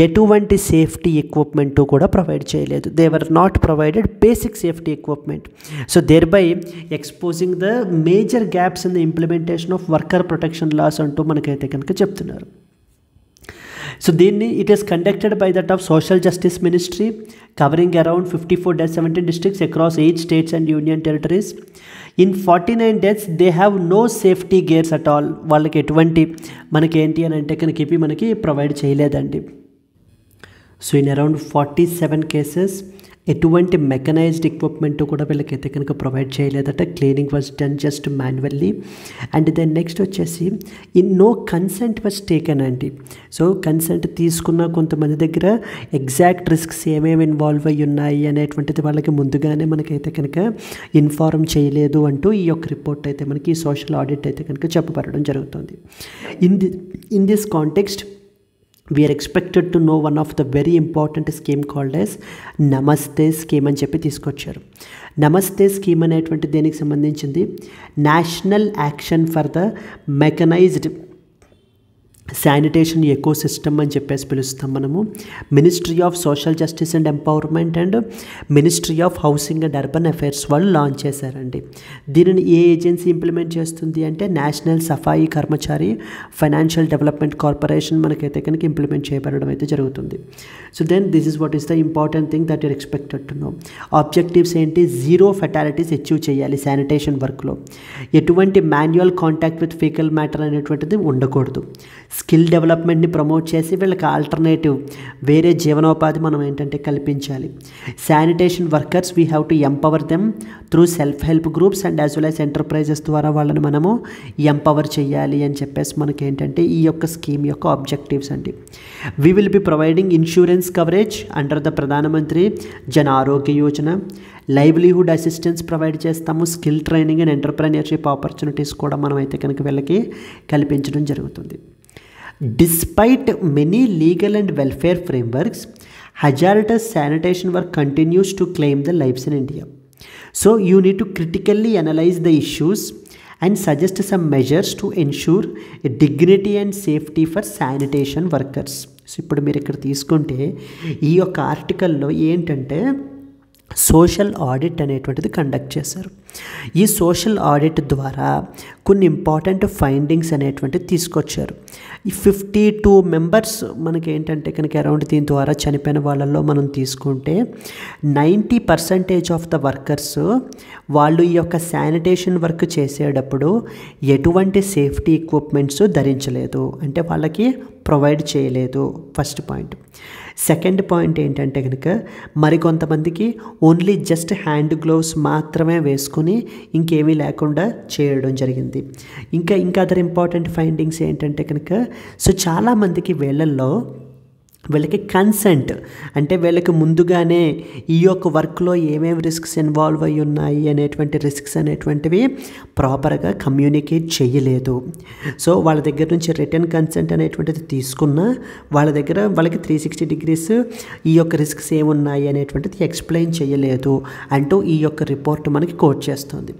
ఎటువంటి సేఫ్టీ ఎక్విప్మెంటు కూడా ప్రొవైడ్ చేయలేదు. They were not provided basic safety equipment. So thereby exposing the major gaps in the implementation of worker protection laws అంటూ మనకైతే కనుక చెప్తున్నారు. సో దీన్ని it is conducted by that of social justice ministry covering around 54-17 districts across 8 states and union territories. In 49 deaths they have no safety gears at all. వాళ్ళకి ఎటువంటి మనకి ఏంటి అని అంటే కనుక ఇవి మనకి ప్రొవైడ్ చేయలేదండి. సో ఇన్ అరౌండ్ 47 cases ఎటువంటి మెకనైజ్డ్ ఎక్విప్మెంట్ కూడా వీళ్ళకైతే కనుక ప్రొవైడ్ చేయలేదట. Cleaning was done just manually. And then next వచ్చేసి నో కన్సెంట్ వాజ్ టేకెన్ అండి. సో కన్సెంట్ తీసుకున్న కొంతమంది దగ్గర ఎగ్జాక్ట్ రిస్క్స్ ఏమేమి ఇన్వాల్వ్ అయ్యి ఉన్నాయి అనేటువంటిది వాళ్ళకి ముందుగానే మనకైతే కనుక ఇన్ఫార్మ్ చేయలేదు అంటూ ఈ యొక్క రిపోర్ట్ అయితే మనకి సోషల్ ఆడిట్ అయితే కనుక చెప్పబడడం జరుగుతుంది. In this context we are expected to know one of the very important scheme called as NAMASTE scheme అని చెప్పి తీసుకొచ్చారు. నమస్తే స్కీమ్ అనేటువంటి దేనికి సంబంధించింది? National action for the mechanised sanitation eco system అని చెప్పేసి పిలుస్తాం మనము. Ministry of social justice and empowerment and ministry of housing and urban affairs వాళ్ళు లాంచ్ చేశారండి. దీనిని ఏ ఏజెన్సీ ఇంప్లిమెంట్ చేస్తుంది అంటే national safai karmachari financial development corporation మనకైతే కనుక ఇంప్లిమెంట్ చేయబడడం అయితే జరుగుతుంది. So then this is what is the important thing that your expected to no. Objectives ఏంటి? 0 ఫెటాలిటీస్ అచీవ్ చేయాలి శానిటేషన్ వర్క్లో. ఎటువంటి manual contact with faecal matter అనేటువంటిది ఉండకూడదు. స్కిల్ డెవలప్మెంట్ని ప్రమోట్ చేసి వీళ్ళకి ఆల్టర్నేటివ్ వేరే జీవనోపాధి మనం ఏంటంటే కల్పించాలి. Sanitation workers we have to empower them through self help groups and as well as enterprises ద్వారా వాళ్ళని మనము ఎంపవర్ చేయాలి అని చెప్పేసి మనకి ఏంటంటే ఈ యొక్క స్కీమ్ యొక్క ఆబ్జెక్టివ్స్ అండి. We will be providing insurance coverage under the ప్రధానమంత్రి జన్ ఆరోగ్య యోజన. లైవ్లీహుడ్ అసిస్టెన్స్ ప్రొవైడ్ చేస్తాము. Skill training and entrepreneurship opportunities కూడా మనం అయితే కనుక వీళ్ళకి కల్పించడం జరుగుతుంది. Despite many legal and welfare frameworks, hazardous sanitation work continues to claim the lives in India. So you need to critically analyze the issues and suggest some measures to ensure dignity and safety for sanitation workers. So ఇప్పుడు మీరు ఇక్కడ తీసుకుంటే ఈ యొక్క ఆర్టికల్లో ఏంటంటే social audit అనేటువంటిది conduct చేశారు. ఈ సోషల్ ఆడిట్ ద్వారా కొన్ని ఇంపార్టెంట్ ఫైండింగ్స్ అనేటువంటిది తీసుకొచ్చారు. ఈ 52 మెంబర్స్ మనకి ఏంటంటే కనుక అరౌండ్ దీని ద్వారా చనిపోయిన వాళ్ళల్లో మనం తీసుకుంటే 90% ఆఫ్ ద వర్కర్స్ వాళ్ళు ఈ యొక్క శానిటేషన్ వర్క్ చేసేటప్పుడు ఎటువంటి సేఫ్టీ ఎక్విప్మెంట్స్ ధరించలేదు, అంటే వాళ్ళకి ప్రొవైడ్ చేయలేదు. First point. సెకండ్ పాయింట్ ఏంటంటే కనుక మరికొంతమందికి ఓన్లీ జస్ట్ హ్యాండ్ గ్లోవ్స్ మాత్రమే వేసుకుని ఇంకేమీ లేకుండా చేయడం జరిగింది. ఇంకా అదర్ ఇంపార్టెంట్ ఫైండింగ్స్ ఏంటంటే కనుక సో చాలామందికి వీళ్ళకి కన్సెంట్ అంటే వీళ్ళకి ముందుగానే ఈ యొక్క వర్క్లో ఏమేమి రిస్క్స్ ఇన్వాల్వ్ అయ్యి ఉన్నాయి అనేటువంటి రిస్క్స్ అనేటువంటివి ప్రాపర్గా కమ్యూనికేట్ చేయలేదు. సో వాళ్ళ దగ్గర నుంచి రిటర్న్ కన్సెంట్ అనేటువంటిది తీసుకున్న వాళ్ళకి 360 degrees ఈ యొక్క రిస్క్స్ ఏమున్నాయి అనేటువంటిది ఎక్స్ప్లెయిన్ చేయలేదు అంటూ ఈ యొక్క రిపోర్ట్ మనకి కోట్ చేస్తుంది.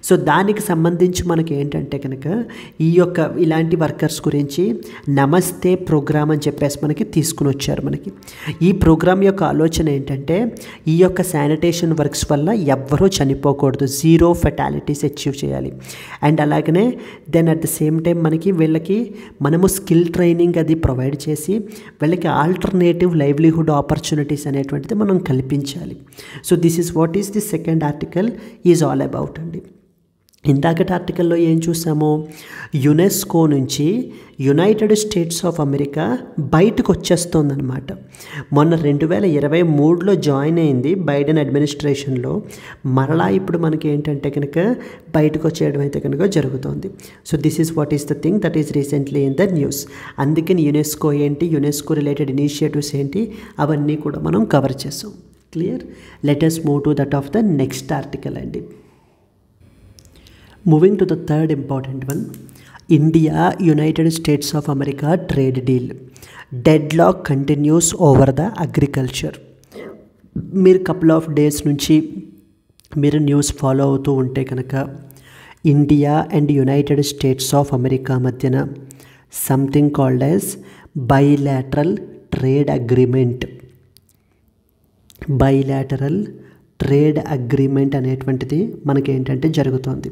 సో దానికి సంబంధించి మనకి ఏంటంటే కనుక ఈ యొక్క ఇలాంటి వర్కర్స్ గురించి నమస్తే ప్రోగ్రామ్ అని చెప్పేసి మనకి తీసుకుని వచ్చారు. మనకి ఈ ప్రోగ్రామ్ యొక్క ఆలోచన ఏంటంటే ఈ యొక్క శానిటేషన్ వర్క్స్ వల్ల ఎవ్వరూ చనిపోకూడదు, 0 ఫెటాలిటీస్ అచీవ్ చేయాలి. అండ్ అలాగనే then at the same time వీళ్ళకి మనము స్కిల్ ట్రైనింగ్ అది ప్రొవైడ్ చేసి వీళ్ళకి ఆల్టర్నేటివ్ లైవ్లీహుడ్ ఆపర్చునిటీస్ అనేటువంటిది మనం కల్పించాలి. So this is what is the second article is all about అండి. ఇందాకటి ఆర్టికల్లో ఏం చూసాము, యునెస్కో నుంచి యునైటెడ్ స్టేట్స్ ఆఫ్ అమెరికా బయటకు వచ్చేస్తుందన్నమాట. మొన్న 2023లో జాయిన్ అయింది బైడెన్ అడ్మినిస్ట్రేషన్లో. మరలా ఇప్పుడు మనకి ఏంటంటే కనుక బయటకు వచ్చేయడం అయితే కనుక జరుగుతుంది. So this is what is the thing that is recently in the news. అందుకని యునెస్కో ఏంటి, యునెస్కో రిలేటెడ్ ఇనిషియేటివ్స్ ఏంటి, అవన్నీ కూడా మనం కవర్ చేసాం. Clear? Let us move to that of the next article అండి. Moving to the third important one, India United States of America trade deal. Deadlock continues over the agriculture. మీరు couple of days నుంచి మీరు news follow అవుతూ ఉంటే కనుక India and United States of America మధ్యన something called as bilateral trade agreement. Bilateral trade agreement అనేటువంటిది మనకి ఏంటంటే జరుగుతుంది.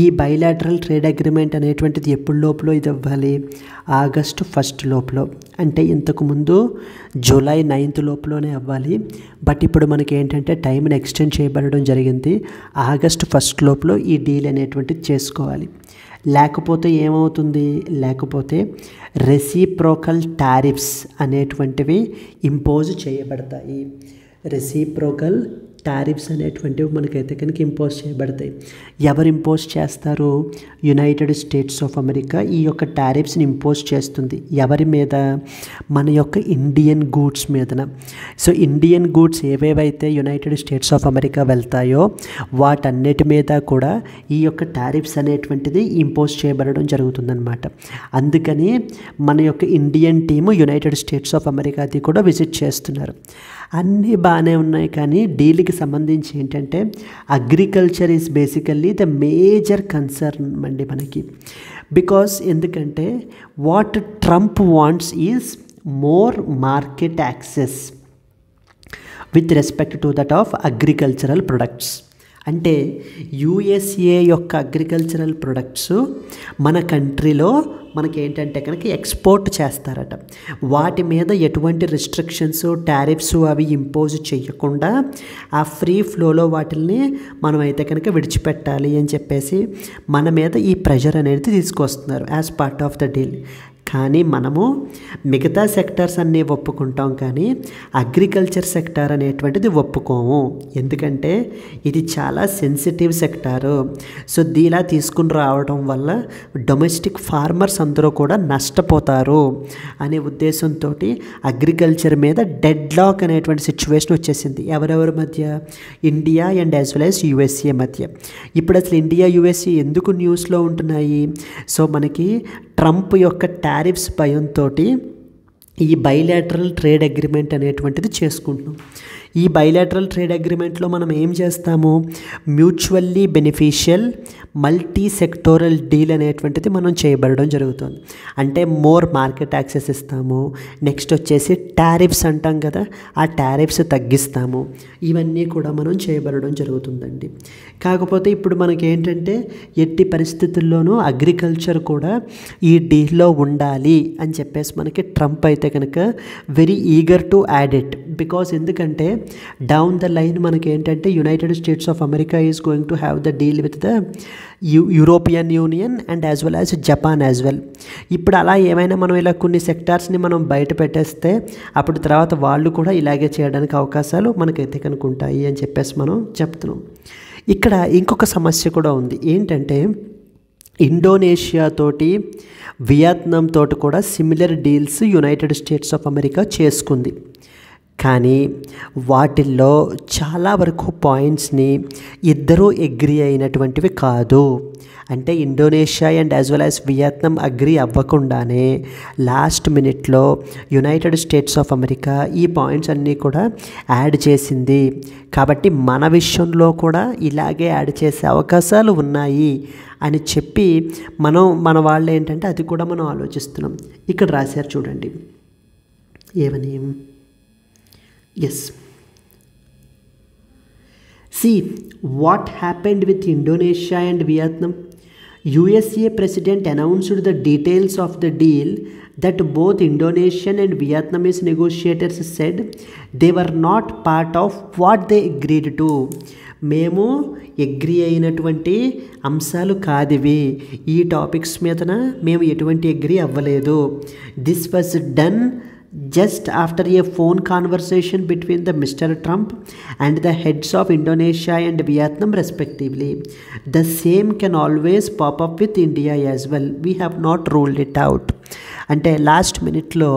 ఈ బైలాటరల్ ట్రేడ్ అగ్రిమెంట్ అనేటువంటిది ఎప్పుడు లోపల ఇది అవ్వాలి, ఆగస్టు 1 లోపల, అంటే ఇంతకుముందు జూలై 9 లోపలనే అవ్వాలి. బట్ ఇప్పుడు మనకి ఏంటంటే టైంని ఎక్స్టెండ్ చేయబడడం జరిగింది. ఆగస్టు 1 లోపల ఈ డీల్ అనేటువంటిది చేసుకోవాలి. లేకపోతే ఏమవుతుంది, లేకపోతే రెసిప్రోకల్ టారిఫ్స్ అనేటువంటివి ఇంపోజ్ చేయబడతాయి. రెసిప్రోకల్ టారిఫ్స్ అనేటువంటివి మనకైతే కనుక ఇంపోజ్ చేయబడతాయి. ఎవరు ఇంపోజ్ చేస్తారు? యునైటెడ్ స్టేట్స్ ఆఫ్ అమెరికా ఈ యొక్క టారిఫ్స్ని ఇంపోజ్ చేస్తుంది. ఎవరి మీద? మన యొక్క ఇండియన్ గూడ్స్ మీదన. సో ఇండియన్ గూడ్స్ ఏవేవైతే యునైటెడ్ స్టేట్స్ ఆఫ్ అమెరికా వెళ్తాయో వాటన్నిటి మీద కూడా ఈ యొక్క టారిఫ్స్ అనేటువంటిది ఇంపోజ్ చేయబడడం జరుగుతుందన్నమాట. అందుకని మన యొక్క Indian team United States of అమెరికాది కూడా విజిట్ చేస్తున్నారు. అన్నీ బాగానే ఉన్నాయి, కానీ డీల్కి సంబంధించి ఏంటంటే agriculture is basically the major concern అండి మనకి. బికాస్ ఎందుకంటే what Trump wants is more market access with respect to that of agricultural products. అంటే యుఎస్ఏ యొక్క అగ్రికల్చరల్ ప్రొడక్ట్స్ మన కంట్రీలో మనకి ఏంటంటే కనుక ఎక్స్పోర్ట్ చేస్తారట. వాటి మీద ఎటువంటి రిస్ట్రిక్షన్స్, టారిఫ్స్ అవి ఇంపోజ్ చేయకుండా ఆ ఫ్రీ ఫ్లోలో వాటిల్ని మనం అయితే కనుక విడిచిపెట్టాలి అని చెప్పేసి మన మీద ఈ ప్రెషర్ అనేది తీసుకొస్తున్నారు as part of the deal. కానీ మనము మిగతా సెక్టార్స్ అన్నీ ఒప్పుకుంటాం, కానీ అగ్రికల్చర్ సెక్టార్ అనేటువంటిది ఒప్పుకోము. ఎందుకంటే ఇది చాలా సెన్సిటివ్ సెక్టారు. సో దీలా తీసుకుని రావడం వల్ల డొమెస్టిక్ ఫార్మర్స్ అందరూ కూడా నష్టపోతారు అనే ఉద్దేశంతో అగ్రికల్చర్ మీద డెడ్ లాక్ అనేటువంటి సిచ్యువేషన్ వచ్చేసింది. ఎవరెవరి మధ్య? India and as well as USA మధ్య. ఇప్పుడు అసలు ఇండియా యుఎస్ఏ ఎందుకు న్యూస్లో ఉంటున్నాయి? సో మనకి ట్రంప్ యొక్క టారిఫ్స్ భయంతో ఈ బైలాటరల్ ట్రేడ్ అగ్రిమెంట్ అనేటువంటిది చేసుకుంటున్నాం. ఈ బైలాటరల్ ట్రేడ్ అగ్రిమెంట్లో మనం ఏం చేస్తాము? Mutually beneficial multi sectoral deal అనేటువంటిది మనం చేయబడడం జరుగుతుంది. అంటే మోర్ మార్కెట్ యాక్సెస్ ఇస్తాము, నెక్స్ట్ వచ్చేసి టారిఫ్స్ అంటాం కదా, ఆ టారిఫ్స్ తగ్గిస్తాము. ఇవన్నీ కూడా మనం చేయబడడం జరుగుతుందండి. కాకపోతే ఇప్పుడు మనకి ఏంటంటే ఎట్టి పరిస్థితుల్లోనూ అగ్రికల్చర్ కూడా ఈ డీల్లో ఉండాలి అని చెప్పేసి మనకి ట్రంప్ అయితే కనుక very eager to add it. Because ఎందుకంటే డౌన్ ద లైన్ మనకి ఏంటంటే United States of America is going to have the deal with the European union and as well as Japan as well. ఇప్పుడు అలా ఏమైనా మనం ఇలా కొన్ని సెక్టార్స్ని మనం బయట పెట్టేస్తే అప్పుడు తర్వాత వాళ్ళు కూడా ఇలాగే చేయడానికి అవకాశాలు మనకైతే కనుక ఉంటాయి అని చెప్పేసి మనం చెప్తున్నాం. ఇక్కడ ఇంకొక సమస్య కూడా ఉంది. ఏంటంటే ఇండోనేషియా తోటి, వియత్నాం తోటి కూడా similar deals United States of America చేసుకుంది. కానీ వాటిల్లో చాలా వరకు పాయింట్స్ని ఇద్దరూ అగ్రీ అయినటువంటివి కాదు. అంటే Indonesia and as well as Vietnam agree అవ్వకుండానే లాస్ట్ మినిట్లో యునైటెడ్ స్టేట్స్ ఆఫ్ అమెరికా ఈ పాయింట్స్ అన్నీ కూడా యాడ్ చేసింది. కాబట్టి మన విషయంలో కూడా ఇలాగే యాడ్ చేసే అవకాశాలు ఉన్నాయి అని చెప్పి మన వాళ్ళు ఏంటంటే అది కూడా మనం ఆలోచిస్తున్నాం. ఇక్కడ రాశారు చూడండి ఏమని. Yes. See what happened with Indonesia and Vietnam. USA President announced the details of the deal that both Indonesian and Vietnamese negotiators said they were not part of what they agreed to. మేము agri అయినటువంటి అంశాలు కాదివి, ఈ topics మీదన మేము ఎటువంటి agri అవ్వలేదు. This was done just after a phone conversation between the Mr. Trump and the heads of Indonesia and Vietnam respectively. The same can always pop up with India as well. We have not ruled it out. అంటే last మినిట్లో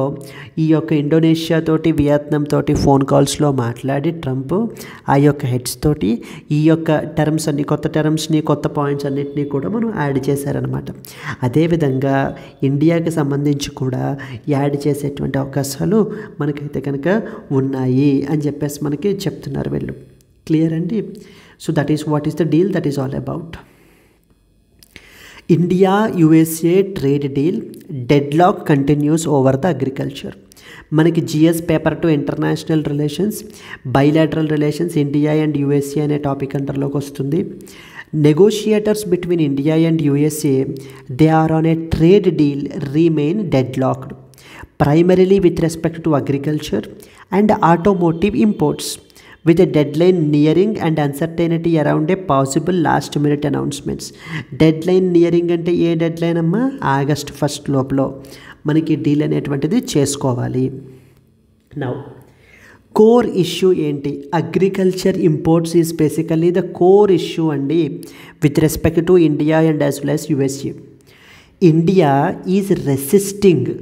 ఈ యొక్క Indonesia తోటి Vietnam తోటి phone కాల్స్లో మాట్లాడి Trump ఆ యొక్క heads తోటి ఈ యొక్క టర్మ్స్ అన్ని కొత్త టర్మ్స్ని కొత్త పాయింట్స్ అన్నిటినీ కూడా మనం యాడ్ చేశారనమాట. అదేవిధంగా ఇండియాకి సంబంధించి కూడా యాడ్ చేసేటువంటి అవకాశాలు మనకైతే కనుక ఉన్నాయి అని చెప్పేసి మనకి చెప్తున్నారు వీళ్ళు. క్లియర్ అండి? So that is what is the deal, that is all about. India USA trade deal deadlock continues over the agriculture. మనకి GS paper two international relations, bilateral relations, India and USA అనే topic అండర్లోకి వస్తుంది. Negotiators between India and USA they are on a trade deal remain deadlocked primarily with respect to agriculture and automotive imports, with a deadline nearing and uncertainty around a possible last minute announcements. Deadline nearing అంటే ఏ deadline అమ్మా? August 1 లోపల మనకి deal అనేటువంటిది చేసుకోవాలి. Now core issue ఏంటి? Agriculture imports is basically the core issue అండి with respect to India and as well as USA. India is resisting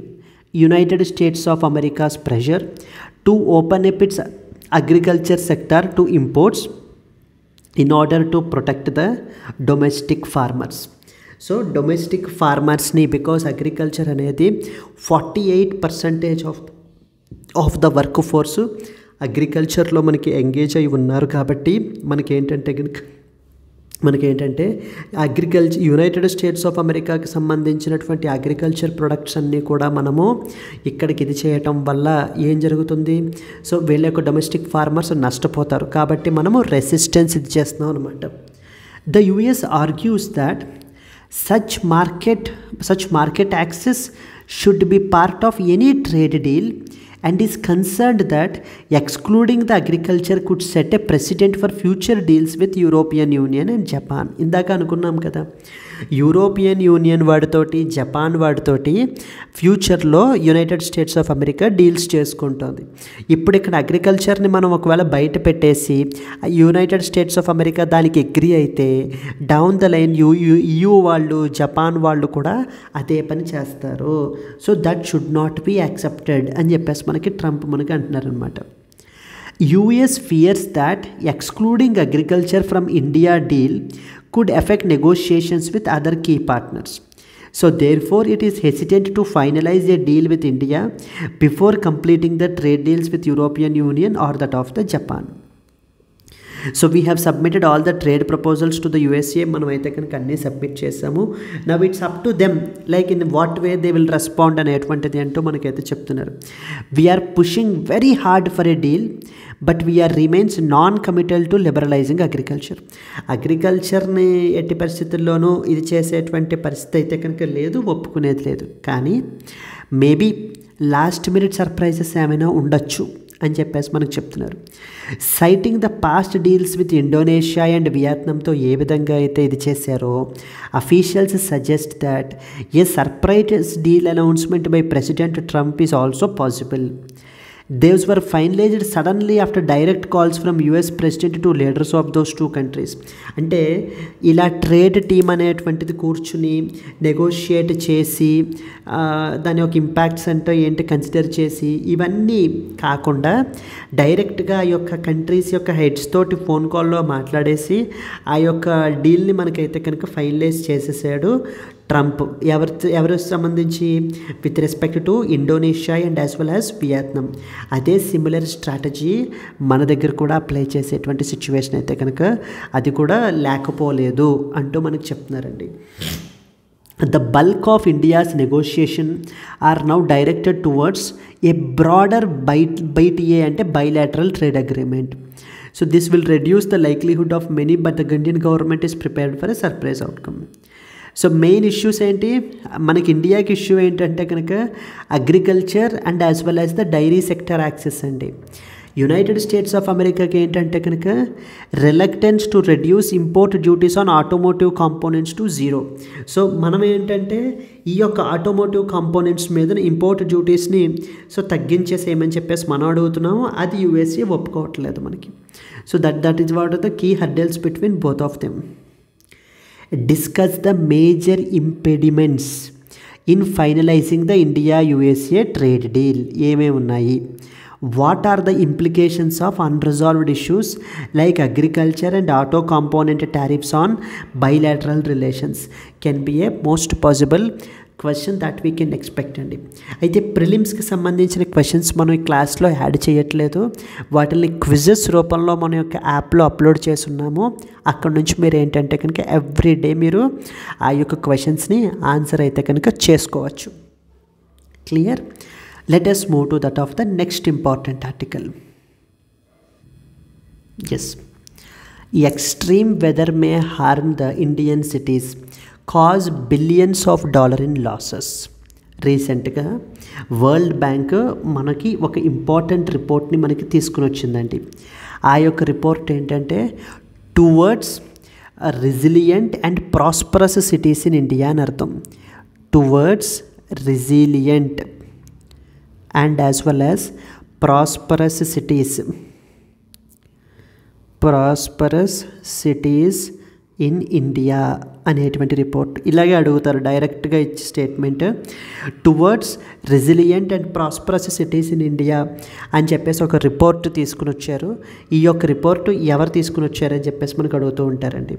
United States of America's pressure to open up its agriculture sector to imports in order to protect the domestic farmers. So domestic farmersని, because agriculture అనేది 48% of the work force అగ్రికల్చర్లో మనకి engage అయి ఉన్నారు. కాబట్టి మనకేంటంటే United States of అమెరికాకి సంబంధించినటువంటి agriculture products అన్నీ కూడా మనము ఇక్కడికి ఇది చేయటం వల్ల ఏం జరుగుతుంది? సో వీళ్ళ యొక్క డొమెస్టిక్ ఫార్మర్స్ నష్టపోతారు. కాబట్టి మనము రెసిస్టెన్స్ ఇది చేస్తున్నాం అనమాట. The US argues that such market access should be part of any trade deal and is concerned that excluding the agriculture could set a precedent for future deals with European Union and Japan. ఇందాక అనుకున్నాం కదా, European union వాడితోటి Japan వాడితోటి ఫ్యూచర్లో United States of America deals చేసుకుంటుంది. ఇప్పుడు ఇక్కడ అగ్రికల్చర్ని మనం ఒకవేళ బయట పెట్టేసి యునైటెడ్ స్టేట్స్ ఆఫ్ అమెరికా దానికి అగ్రి అయితే డౌన్ ద లైన్ EU వాళ్ళు జపాన్ వాళ్ళు కూడా అదే పని చేస్తారు. So that should not be accepted అని చెప్పేసి ట్రంప్ మనకి అంటున్నారనమాట. US fears that excluding agriculture from India deal could affect negotiations with other key partners. So therefore it is hesitant to finalize a deal with India before completing the trade deals with European Union or that of the Japan. So we have submitted all the trade proposals to the USA. మనం అయితే కనుక అన్నీ submit చేసాము. Now it's up to them like in what way they will respond అనేటువంటిది అంటూ మనకైతే చెప్తున్నారు. We are pushing very hard for a deal but we are remains non committal to liberalising agriculture. అగ్రికల్చర్ని ఎట్టి పరిస్థితుల్లోనూ ఇది చేసేటువంటి పరిస్థితి అయితే కనుక లేదు, ఒప్పుకునేది లేదు. కానీ మేబీ లాస్ట్ మినిట్ సర్ప్రైజెస్ ఏమైనా ఉండొచ్చు అని చెప్పేసి మనకు చెప్తున్నారు. Citing the past deals with Indonesia and వియత్నాంతో ఏ విధంగా అయితే ఇది చేశారో, officials suggest that a surprise deal announcement by president Trump is also possible. Those were finalized suddenly after direct calls from US president to leaders of those two countries. అంటే ఇలా trade team అనేటువంటిది కూర్చుని negotiate చేసి దాని యొక్క impacts అంటే ఏంటి consider చేసి ఇవన్నీ కాకుండా డైరెక్ట్గా ఆ యొక్క కంట్రీస్ యొక్క హెడ్స్ తోటి ఫోన్ కాల్లో మాట్లాడేసి ఆ యొక్క డీల్ని మనకైతే కనుక ఫైనలైజ్ చేసేసాడు ట్రంప్. ఎవరు సంబంధించి with respect to Indonesia and as well as Vietnam. అదే సిమిలర్ స్ట్రాటజీ మన దగ్గర కూడా అప్లై చేసేటువంటి సిచ్యువేషన్ అయితే కనుక అది కూడా లేకపోలేదు అంటూ మనకు చెప్తున్నారండి. The bulk of India's negotiation are now directed towards a broader BITA అంటే bilateral trade agreement. So this will reduce the likelihood of many, but the Indian government is prepared for a surprise outcome. So main issues ఏంటి మనకి ఇండియాకి issue ఏంటంటే కనుక agriculture and as well as the dairy sector access అండి. United States of అమెరికాకి ఏంటంటే కనుక reluctance to reduce import duties on automotive components to 0. So మనం ఏంటంటే ఈ యొక్క ఆటోమోటివ్ కాంపోనెంట్స్ మీద ఇంపోర్ట్ డ్యూటీస్ని తగ్గించేసేయమని చెప్పేసి మనం అడుగుతున్నాము, అది యూఎస్ఏ ఒప్పుకోవట్లేదు మనకి. So that is what are the key hurdles between both of them. Discuss the major impediments in finalising the India USA trade deal. ఏమేమి ఉన్నాయి? What are the implications of unresolved issues like agriculture and auto component tariffs on bilateral relations? Can be a most possible question that we can expect అండి. అయితే ప్రిలిమ్స్కి సంబంధించిన questions మనం ఈ క్లాస్లో add చేయట్లేదు, వాటిని క్విజెస్ రూపంలో మన యొక్క యాప్లో అప్లోడ్ చేస్తున్నాము. అక్కడ నుంచి మీరు ఏంటంటే కనుక ఎవ్రీడే మీరు ఆ యొక్క క్వశ్చన్స్ని ఆన్సర్ అయితే కనుక చేసుకోవచ్చు. Clear? Let us move to that of the next important article. Yes. Extreme weather may harm the Indian cities, cause billions of dollars in losses. రీసెంట్గా వరల్డ్ బ్యాంక్ మనకి ఒక ఇంపార్టెంట్ రిపోర్ట్ని మనకి తీసుకుని వచ్చిందండి. ఆ యొక్క రిపోర్ట్ ఏంటంటే towards resilient and prosperous cities in India అని అర్థం. Towards resilient and as well as prosperous cities in India అనేటువంటి రిపోర్ట్. ఇలాగే అడుగుతారు డైరెక్ట్గా ఇచ్చి statement, towards resilient and prosperous cities in India అని చెప్పేసి ఒక రిపోర్ట్ తీసుకుని వచ్చారు. ఈ యొక్క రిపోర్ట్ ఎవరు తీసుకుని వచ్చారని చెప్పేసి మనకు అడుగుతూ ఉంటారండి.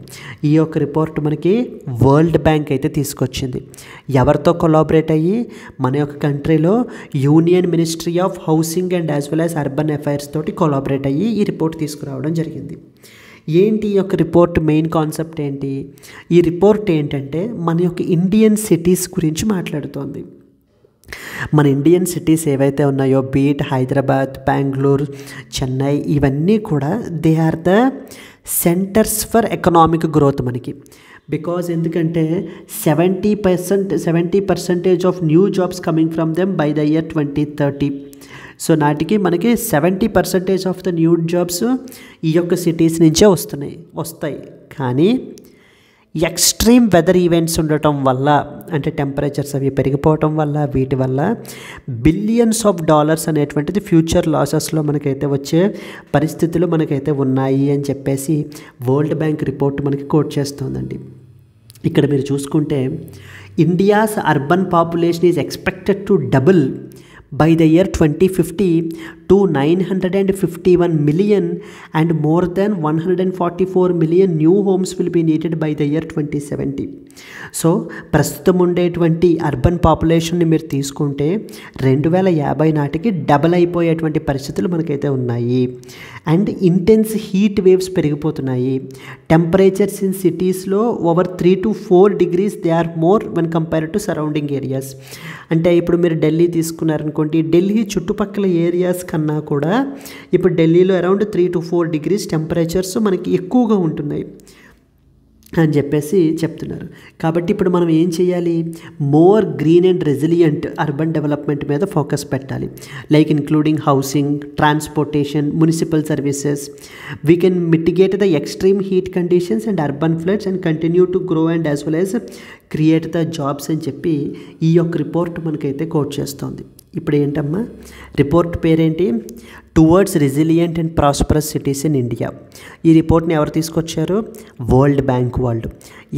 ఈ యొక్క రిపోర్ట్ మనకి వరల్డ్ బ్యాంక్ అయితే తీసుకొచ్చింది. ఎవరితో కొలాబరేట్ అయ్యి? మన యొక్క కంట్రీలో union ministry of housing and as well as urban affairs తోటి కొలాబరేట్ అయ్యి ఈ రిపోర్ట్ తీసుకురావడం జరిగింది. ఏంటి ఈ యొక్క రిపోర్ట్ మెయిన్ కాన్సెప్ట్ ఏంటి? ఈ రిపోర్ట్ ఏంటంటే మన యొక్క ఇండియన్ సిటీస్ గురించి మాట్లాడుతోంది. మన ఇండియన్ సిటీస్ ఏవైతే ఉన్నాయో, బీట్ హైదరాబాద్, బెంగళూరు, చెన్నై, ఇవన్నీ కూడా they are the centres for economic growth మనకి. బికాజ్ ఎందుకంటే 70% of new jobs coming from them by the year 2030. So నాటికి మనకి 70% ఆఫ్ ద న్యూ జాబ్స్ ఈ యొక్క సిటీస్ నుంచే వస్తాయి. కానీ ఎక్స్ట్రీమ్ వెదర్ ఈవెంట్స్ ఉండటం వల్ల, అంటే టెంపరేచర్స్ అవి పెరిగిపోవటం వల్ల, వీటి వల్ల బిలియన్స్ ఆఫ్ డాలర్స్ అనేటువంటిది ఫ్యూచర్ లాసెస్లో మనకైతే వచ్చే పరిస్థితులు మనకైతే ఉన్నాయి అని చెప్పేసి వరల్డ్ బ్యాంక్ రిపోర్ట్ మనకి కోట్ చేస్తుందండి. ఇక్కడ మీరు చూసుకుంటే India's urban population is expected to double by the year 2050 to 951 million and more than 144 million new homes will be needed by the year 2070. So ప్రస్తుతం ఉండేటువంటి అర్బన్ పాపులేషన్ని మీరు తీసుకుంటే 2050 నాటికి డబల్ అయిపోయేటువంటి పరిస్థితులు మనకైతే ఉన్నాయి. అండ్ ఇంటెన్స్ హీట్ వేవ్స్ పెరిగిపోతున్నాయి. Temperatures in సిటీస్లో over 3 to 4 degrees they are more when compare to surrounding areas. అంటే ఇప్పుడు మీరు ఢిల్లీ తీసుకున్నారనుకోండి, ఢిల్లీ చుట్టుపక్కల ఏరియాస్ కన్నా కూడా ఇప్పుడు ఢిల్లీలో అరౌండ్ 3 to 4 degrees టెంపరేచర్స్ మనకి ఎక్కువగా ఉంటున్నాయి అని చెప్పేసి చెప్తున్నారు. కాబట్టి ఇప్పుడు మనం ఏం చేయాలి? More green and resilient urban development మీద ఫోకస్ పెట్టాలి. Like including housing, transportation, municipal services. We can mitigate the extreme heat conditions and urban floods and continue to grow and as well as create the jobs అని చెప్పి ఈ యొక్క report మనకైతే coat చేస్తోంది. ఇప్పుడు ఏంటమ్మా రిపోర్ట్ పేరేంటి? Towards resilient and prosperous cities in India. ఈ రిపోర్ట్ని ఎవరు తీసుకొచ్చారు? వరల్డ్ బ్యాంక్ వాళ్ళు.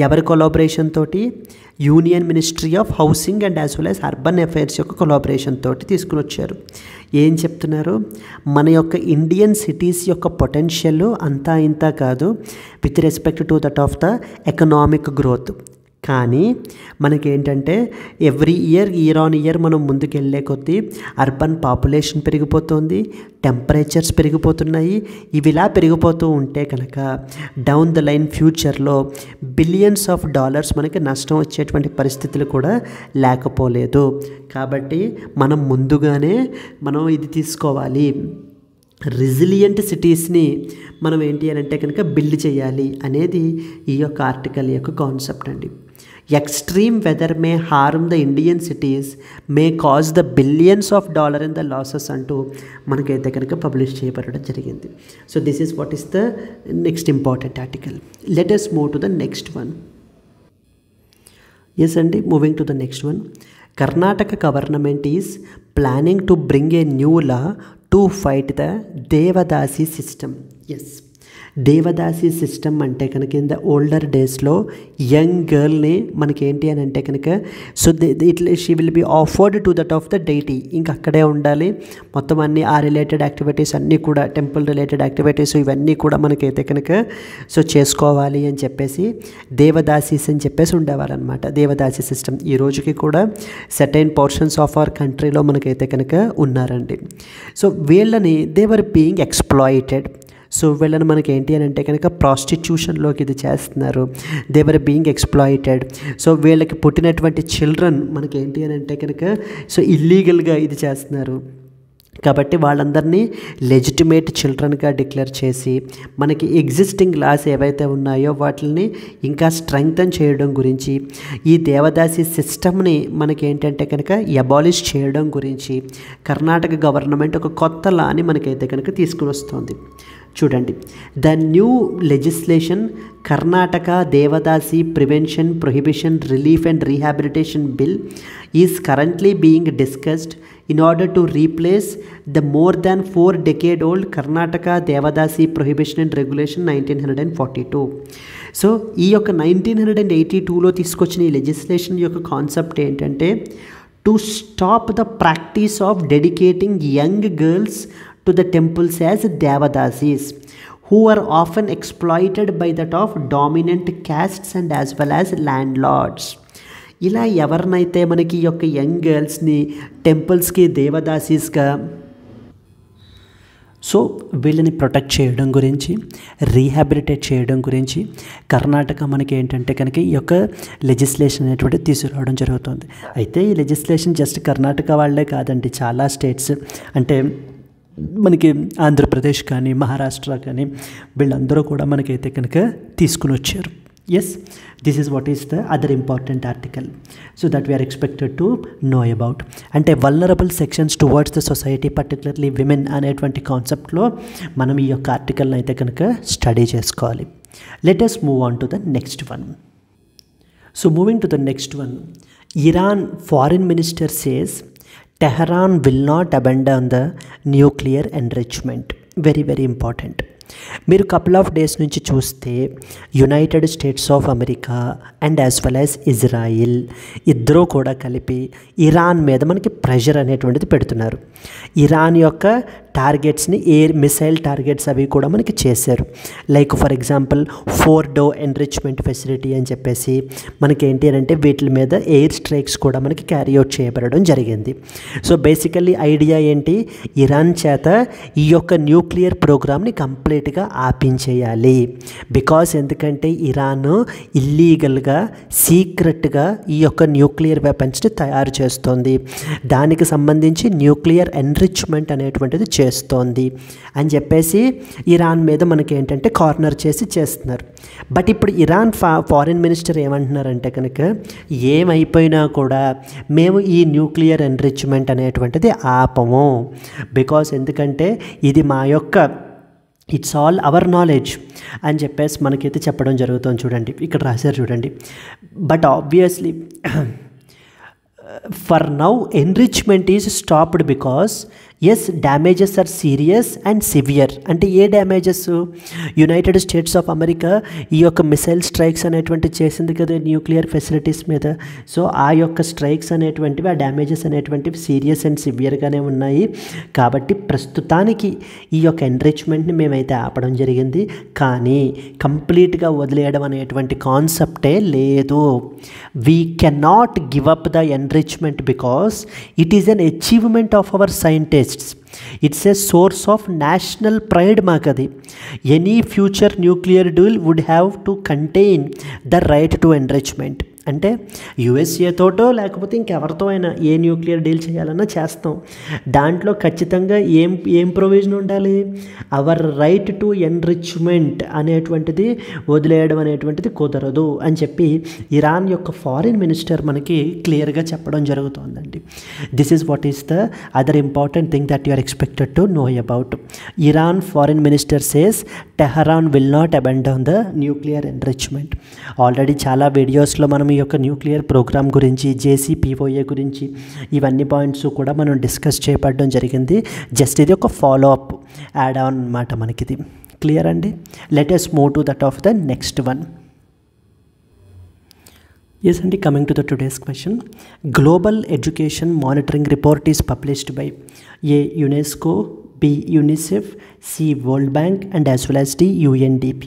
ఎవరి కొలాబరేషన్ తోటి? Union ministry of housing and as well as urban affairs యొక్క కొలాబరేషన్ తోటి తీసుకుని వచ్చారు. ఏం చెప్తున్నారు? మన యొక్క ఇండియన్ సిటీస్ యొక్క పొటెన్షియల్ అంతా ఇంతా కాదు with respect to that of the economic growth. కానీ మనకేంటంటే ఎవ్రీ ఇయర్ ఆన్ ఇయర్ మనం ముందుకు వెళ్ళే కొద్దీ అర్బన్ పాపులేషన్ పెరిగిపోతుంది, టెంపరేచర్స్ పెరిగిపోతున్నాయి. ఇవి ఇలా పెరిగిపోతూ ఉంటే కనుక డౌన్ ద లైన్ ఫ్యూచర్లో బిలియన్స్ ఆఫ్ డాలర్స్ మనకి నష్టం వచ్చేటువంటి పరిస్థితులు కూడా లేకపోలేదు. కాబట్టి మనం ముందుగానే ఇది తీసుకోవాలి. రెసిలియంట్ సిటీస్ని మనం ఏంటి అని అంటే కనుక బిల్డ్ చేయాలి అనేది ఈ యొక్క ఆర్టికల్ యొక్క కాన్సెప్ట్ అండి. Extreme weather may harm the Indian cities, may cause the billions of dollar in the losses అంటూ మనకైతే కనుక పబ్లిష్ చేయబడడం జరిగింది. So this is what is the next important article. Let us move to the next one. Yes అండి, moving to the next one. Karnataka government is planning to bring a new law to fight the devadasi system. Yes, devadasi system అంటే కనుక in the older డేస్లో young గర్ల్ని మనకి ఏంటి అని అంటే కనుక so she will be offered to that of the deity, ఇంకా అక్కడే ఉండాలి, మొత్తం అన్ని ఆ రిలేటెడ్ యాక్టివిటీస్ అన్నీ కూడా టెంపుల్ రిలేటెడ్ యాక్టివిటీస్ ఇవన్నీ కూడా మనకైతే కనుక సో చేసుకోవాలి అని చెప్పేసి దేవదాసీస్ అని చెప్పేసి ఉండేవారనమాట. దేవదాసి సిస్టమ్ ఈ రోజుకి కూడా సర్టైన్ పోర్షన్స్ ఆఫ్ అవర్ కంట్రీలో మనకైతే కనుక ఉన్నారండి. సో వీళ్ళని they were being exploited. So వీళ్ళని మనకి ఏంటి అని అంటే కనుక ప్రాస్టిట్యూషన్లోకి ఇది చేస్తున్నారు. They were being exploited. So వీళ్ళకి పుట్టినటువంటి చిల్డ్రన్ మనకి ఏంటి అని అంటే కనుక సో ఇల్లీగల్గా ఇది చేస్తున్నారు. కాబట్టి వాళ్ళందరినీ లెజిటిమేట్ చిల్డ్రన్గా డిక్లేర్ చేసి మనకి ఎగ్జిస్టింగ్ లాస్ ఏవైతే ఉన్నాయో వాటిని ఇంకా స్ట్రెంగ్తన్ చేయడం గురించి, ఈ దేవదాసి సిస్టమ్ని మనకి ఏంటంటే కనుక అబాలిష్ చేయడం గురించి కర్ణాటక గవర్నమెంట్ ఒక కొత్త లాని మనకైతే కనుక తీసుకుని వస్తుంది. చూడండి, the new legislation Karnataka devadasi prevention prohibition relief and rehabilitation bill is currently being discussed in order to replace the more than 4-decade-old Karnataka Devadasi Prohibition and Regulation 1942. So ఈ యొక్క 1982లో తీసుకొచ్చిన ఈ లెజిస్లేషన్ యొక్క కాన్సెప్ట్ ఏంటంటే to stop the practice of dedicating young girls to the temples as devadasis who are often exploited by that of dominant castes and as well as landlords. ఇలా ఎవరినైతే మనకి ఈ యొక్క యంగ్ గర్ల్స్ని టెంపుల్స్కి దేవదాసీస్గా సో వీళ్ళని ప్రొటెక్ట్ చేయడం గురించి, రీహాబిలిటేట్ చేయడం గురించి కర్ణాటక మనకి ఏంటంటే కనుక ఈ యొక్క లెజిస్లేషన్ అనేటువంటిది తీసుకురావడం జరుగుతుంది. అయితే ఈ లెజిస్లేషన్ జస్ట్ కర్ణాటక వాళ్ళే కాదండి, చాలా స్టేట్స్ అంటే మనకి ఆంధ్రప్రదేశ్ కానీ మహారాష్ట్ర కానీ వీళ్ళందరూ కూడా మనకైతే కనుక తీసుకుని వచ్చారు. Yes, this is what is the other important article so that we are expected to know about. అంటే vulnerable sections towards the society, particularly women అనేటువంటి కాన్సెప్ట్లో మనం ఈ యొక్క ఆర్టికల్ని అయితే కనుక స్టడీ చేసుకోవాలి. Let us move on to the next one. So moving to the next one, Iran foreign minister says Tehran will not abandon the nuclear enrichment. Very, very important. మీరు couple of days నుంచి చూస్తే United States of America and as well as Israel ఇద్దరూ కూడా కలిపి Iran మీద మనకి pressure అనేటువంటిది పెడుతున్నారు. ఇరాన్ యొక్క టార్గెట్స్ని ఎయిర్ మిసైల్ టార్గెట్స్ అవి కూడా మనకి చేశారు. Like for example Fordow enrichment facility అని చెప్పేసి మనకి ఏంటి అంటే వీటి మీద ఎయిర్ స్ట్రైక్స్ కూడా మనకి క్యారీ అవుట్ చేయబడడం జరిగింది. సో బేసికల్లీ ఐడియా ఏంటి, ఇరాన్ చేత ఈ యొక్క న్యూక్లియర్ ప్రోగ్రామ్ని కంప్లీట్గా ఆపించేయాలి. బికాస్ ఎందుకంటే ఇరాన్ ఇల్లీగల్గా సీక్రెట్గా ఈ యొక్క న్యూక్లియర్ వెపన్స్ని తయారు చేస్తోంది, దానికి సంబంధించి న్యూక్లియర్ ఎన్రిచ్మెంట్ అనేటువంటిది చేస్తోంది అని చెప్పేసి ఇరాన్ మీద మనకి ఏంటంటే కార్నర్ చేసి చేస్తున్నారు. బట్ ఇప్పుడు ఇరాన్ ఫారిన్ మినిస్టర్ ఏమంటున్నారంటే కనుక ఏమైపోయినా కూడా మేము ఈ న్యూక్లియర్ ఎన్రిచ్మెంట్ అనేటువంటిది ఆపము. బికాస్ ఎందుకంటే ఇది మా యొక్క ఇట్స్ ఆల్ అవర్ నాలెడ్జ్ అని చెప్పేసి మనకైతే చెప్పడం జరుగుతుంది. చూడండి ఇక్కడ రాశారు చూడండి. But obviously for now enrichment is stopped because as damages are serious and severe. అంటే ఏ damages, United States of America ఈ యొక్క మిసైల్ స్ట్రైక్స్ అనేటువంటి చేసింది కదా న్యూక్లియర్ ఫెసిలిటీస్ మీద. సో ఆ యొక్క స్ట్రైక్స్ అనేటువంటివి, ఆ డ్యామేజెస్ అనేటువంటివి సీరియస్ అండ్ సివియర్గానే ఉన్నాయి. కాబట్టి ప్రస్తుతానికి ఈ యొక్క ఎన్రిచ్మెంట్ని మేమైతే ఆపడం జరిగింది, కానీ కంప్లీట్గా వదిలేయడం అనేటువంటి కాన్సెప్టే లేదు. We cannot give up the enrichment because it is an achievement of our scientists. It's a source of national pride మాకది. Any future nuclear deal would have to contain the right to enrichment అంటే యుఎస్ఏతోటో లేకపోతే ఇంకెవరితో అయినా ఏ nuclear deal చేయాలన్నా చేస్తాం. దాంట్లో ఖచ్చితంగా ఏం ప్రొవిజన్ ఉండాలి, అవర్ రైట్ టు ఎన్రిచ్మెంట్ అనేటువంటిది వదిలేయడం అనేటువంటిది కుదరదు అని చెప్పి ఇరాన్ యొక్క ఫారిన్ మినిస్టర్ మనకి క్లియర్గా చెప్పడం జరుగుతుందండి. This is what is the other important thing that you are expected to know about. Iran foreign minister says Tehran will not abandon the nuclear enrichment. Already చాలా వీడియోస్లో మనం ఈ యొక్క న్యూక్లియర్ ప్రోగ్రామ్ గురించి, JCPOA గురించి ఇవన్నీ పాయింట్స్ కూడా మనం డిస్కస్ చేయబడడం జరిగింది. జస్ట్ ఇది ఒక ఫాలో అప్ యాడ్ ఆన్ అన్నమాట మనకిది. క్లియర్ అండి? Let us move to that of the next one. Yes, and coming to the today's question, Global Education Monitoring Report is published by A. UNESCO, B. UNICEF, C. World Bank, and as well as D. UNDP.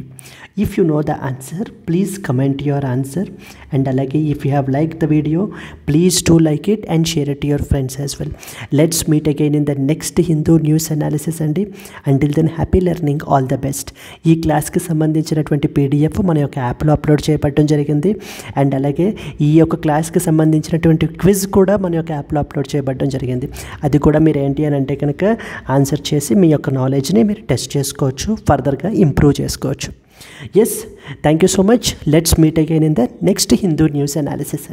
If you know the answer, please comment your answer. And alage, if you have liked the video, please do like it and share it to your friends as well. Let's meet again in the next Hindu news analysis andi. Until then, happy learning, all the best. ఈ క్లాస్కి సంబంధించినటువంటి PDF మన యొక్క యాప్లో upload చేయబడడం జరిగింది. And అలాగే ఈ యొక్క క్లాస్కి సంబంధించినటువంటి క్విజ్ కూడా మన యొక్క యాప్లో అప్లోడ్ చేయబడడం జరిగింది. అది కూడా మీరు ఏంటి అని అంటే కనుక ఆన్సర్ చేసి మీ యొక్క నాలెడ్జ్ని మీరు టెస్ట్ చేసుకోవచ్చు, ఫర్దర్గా ఇంప్రూవ్ చేసుకోవచ్చు. Yes, thank you so much. Let's meet again in the next Hindu news analysis.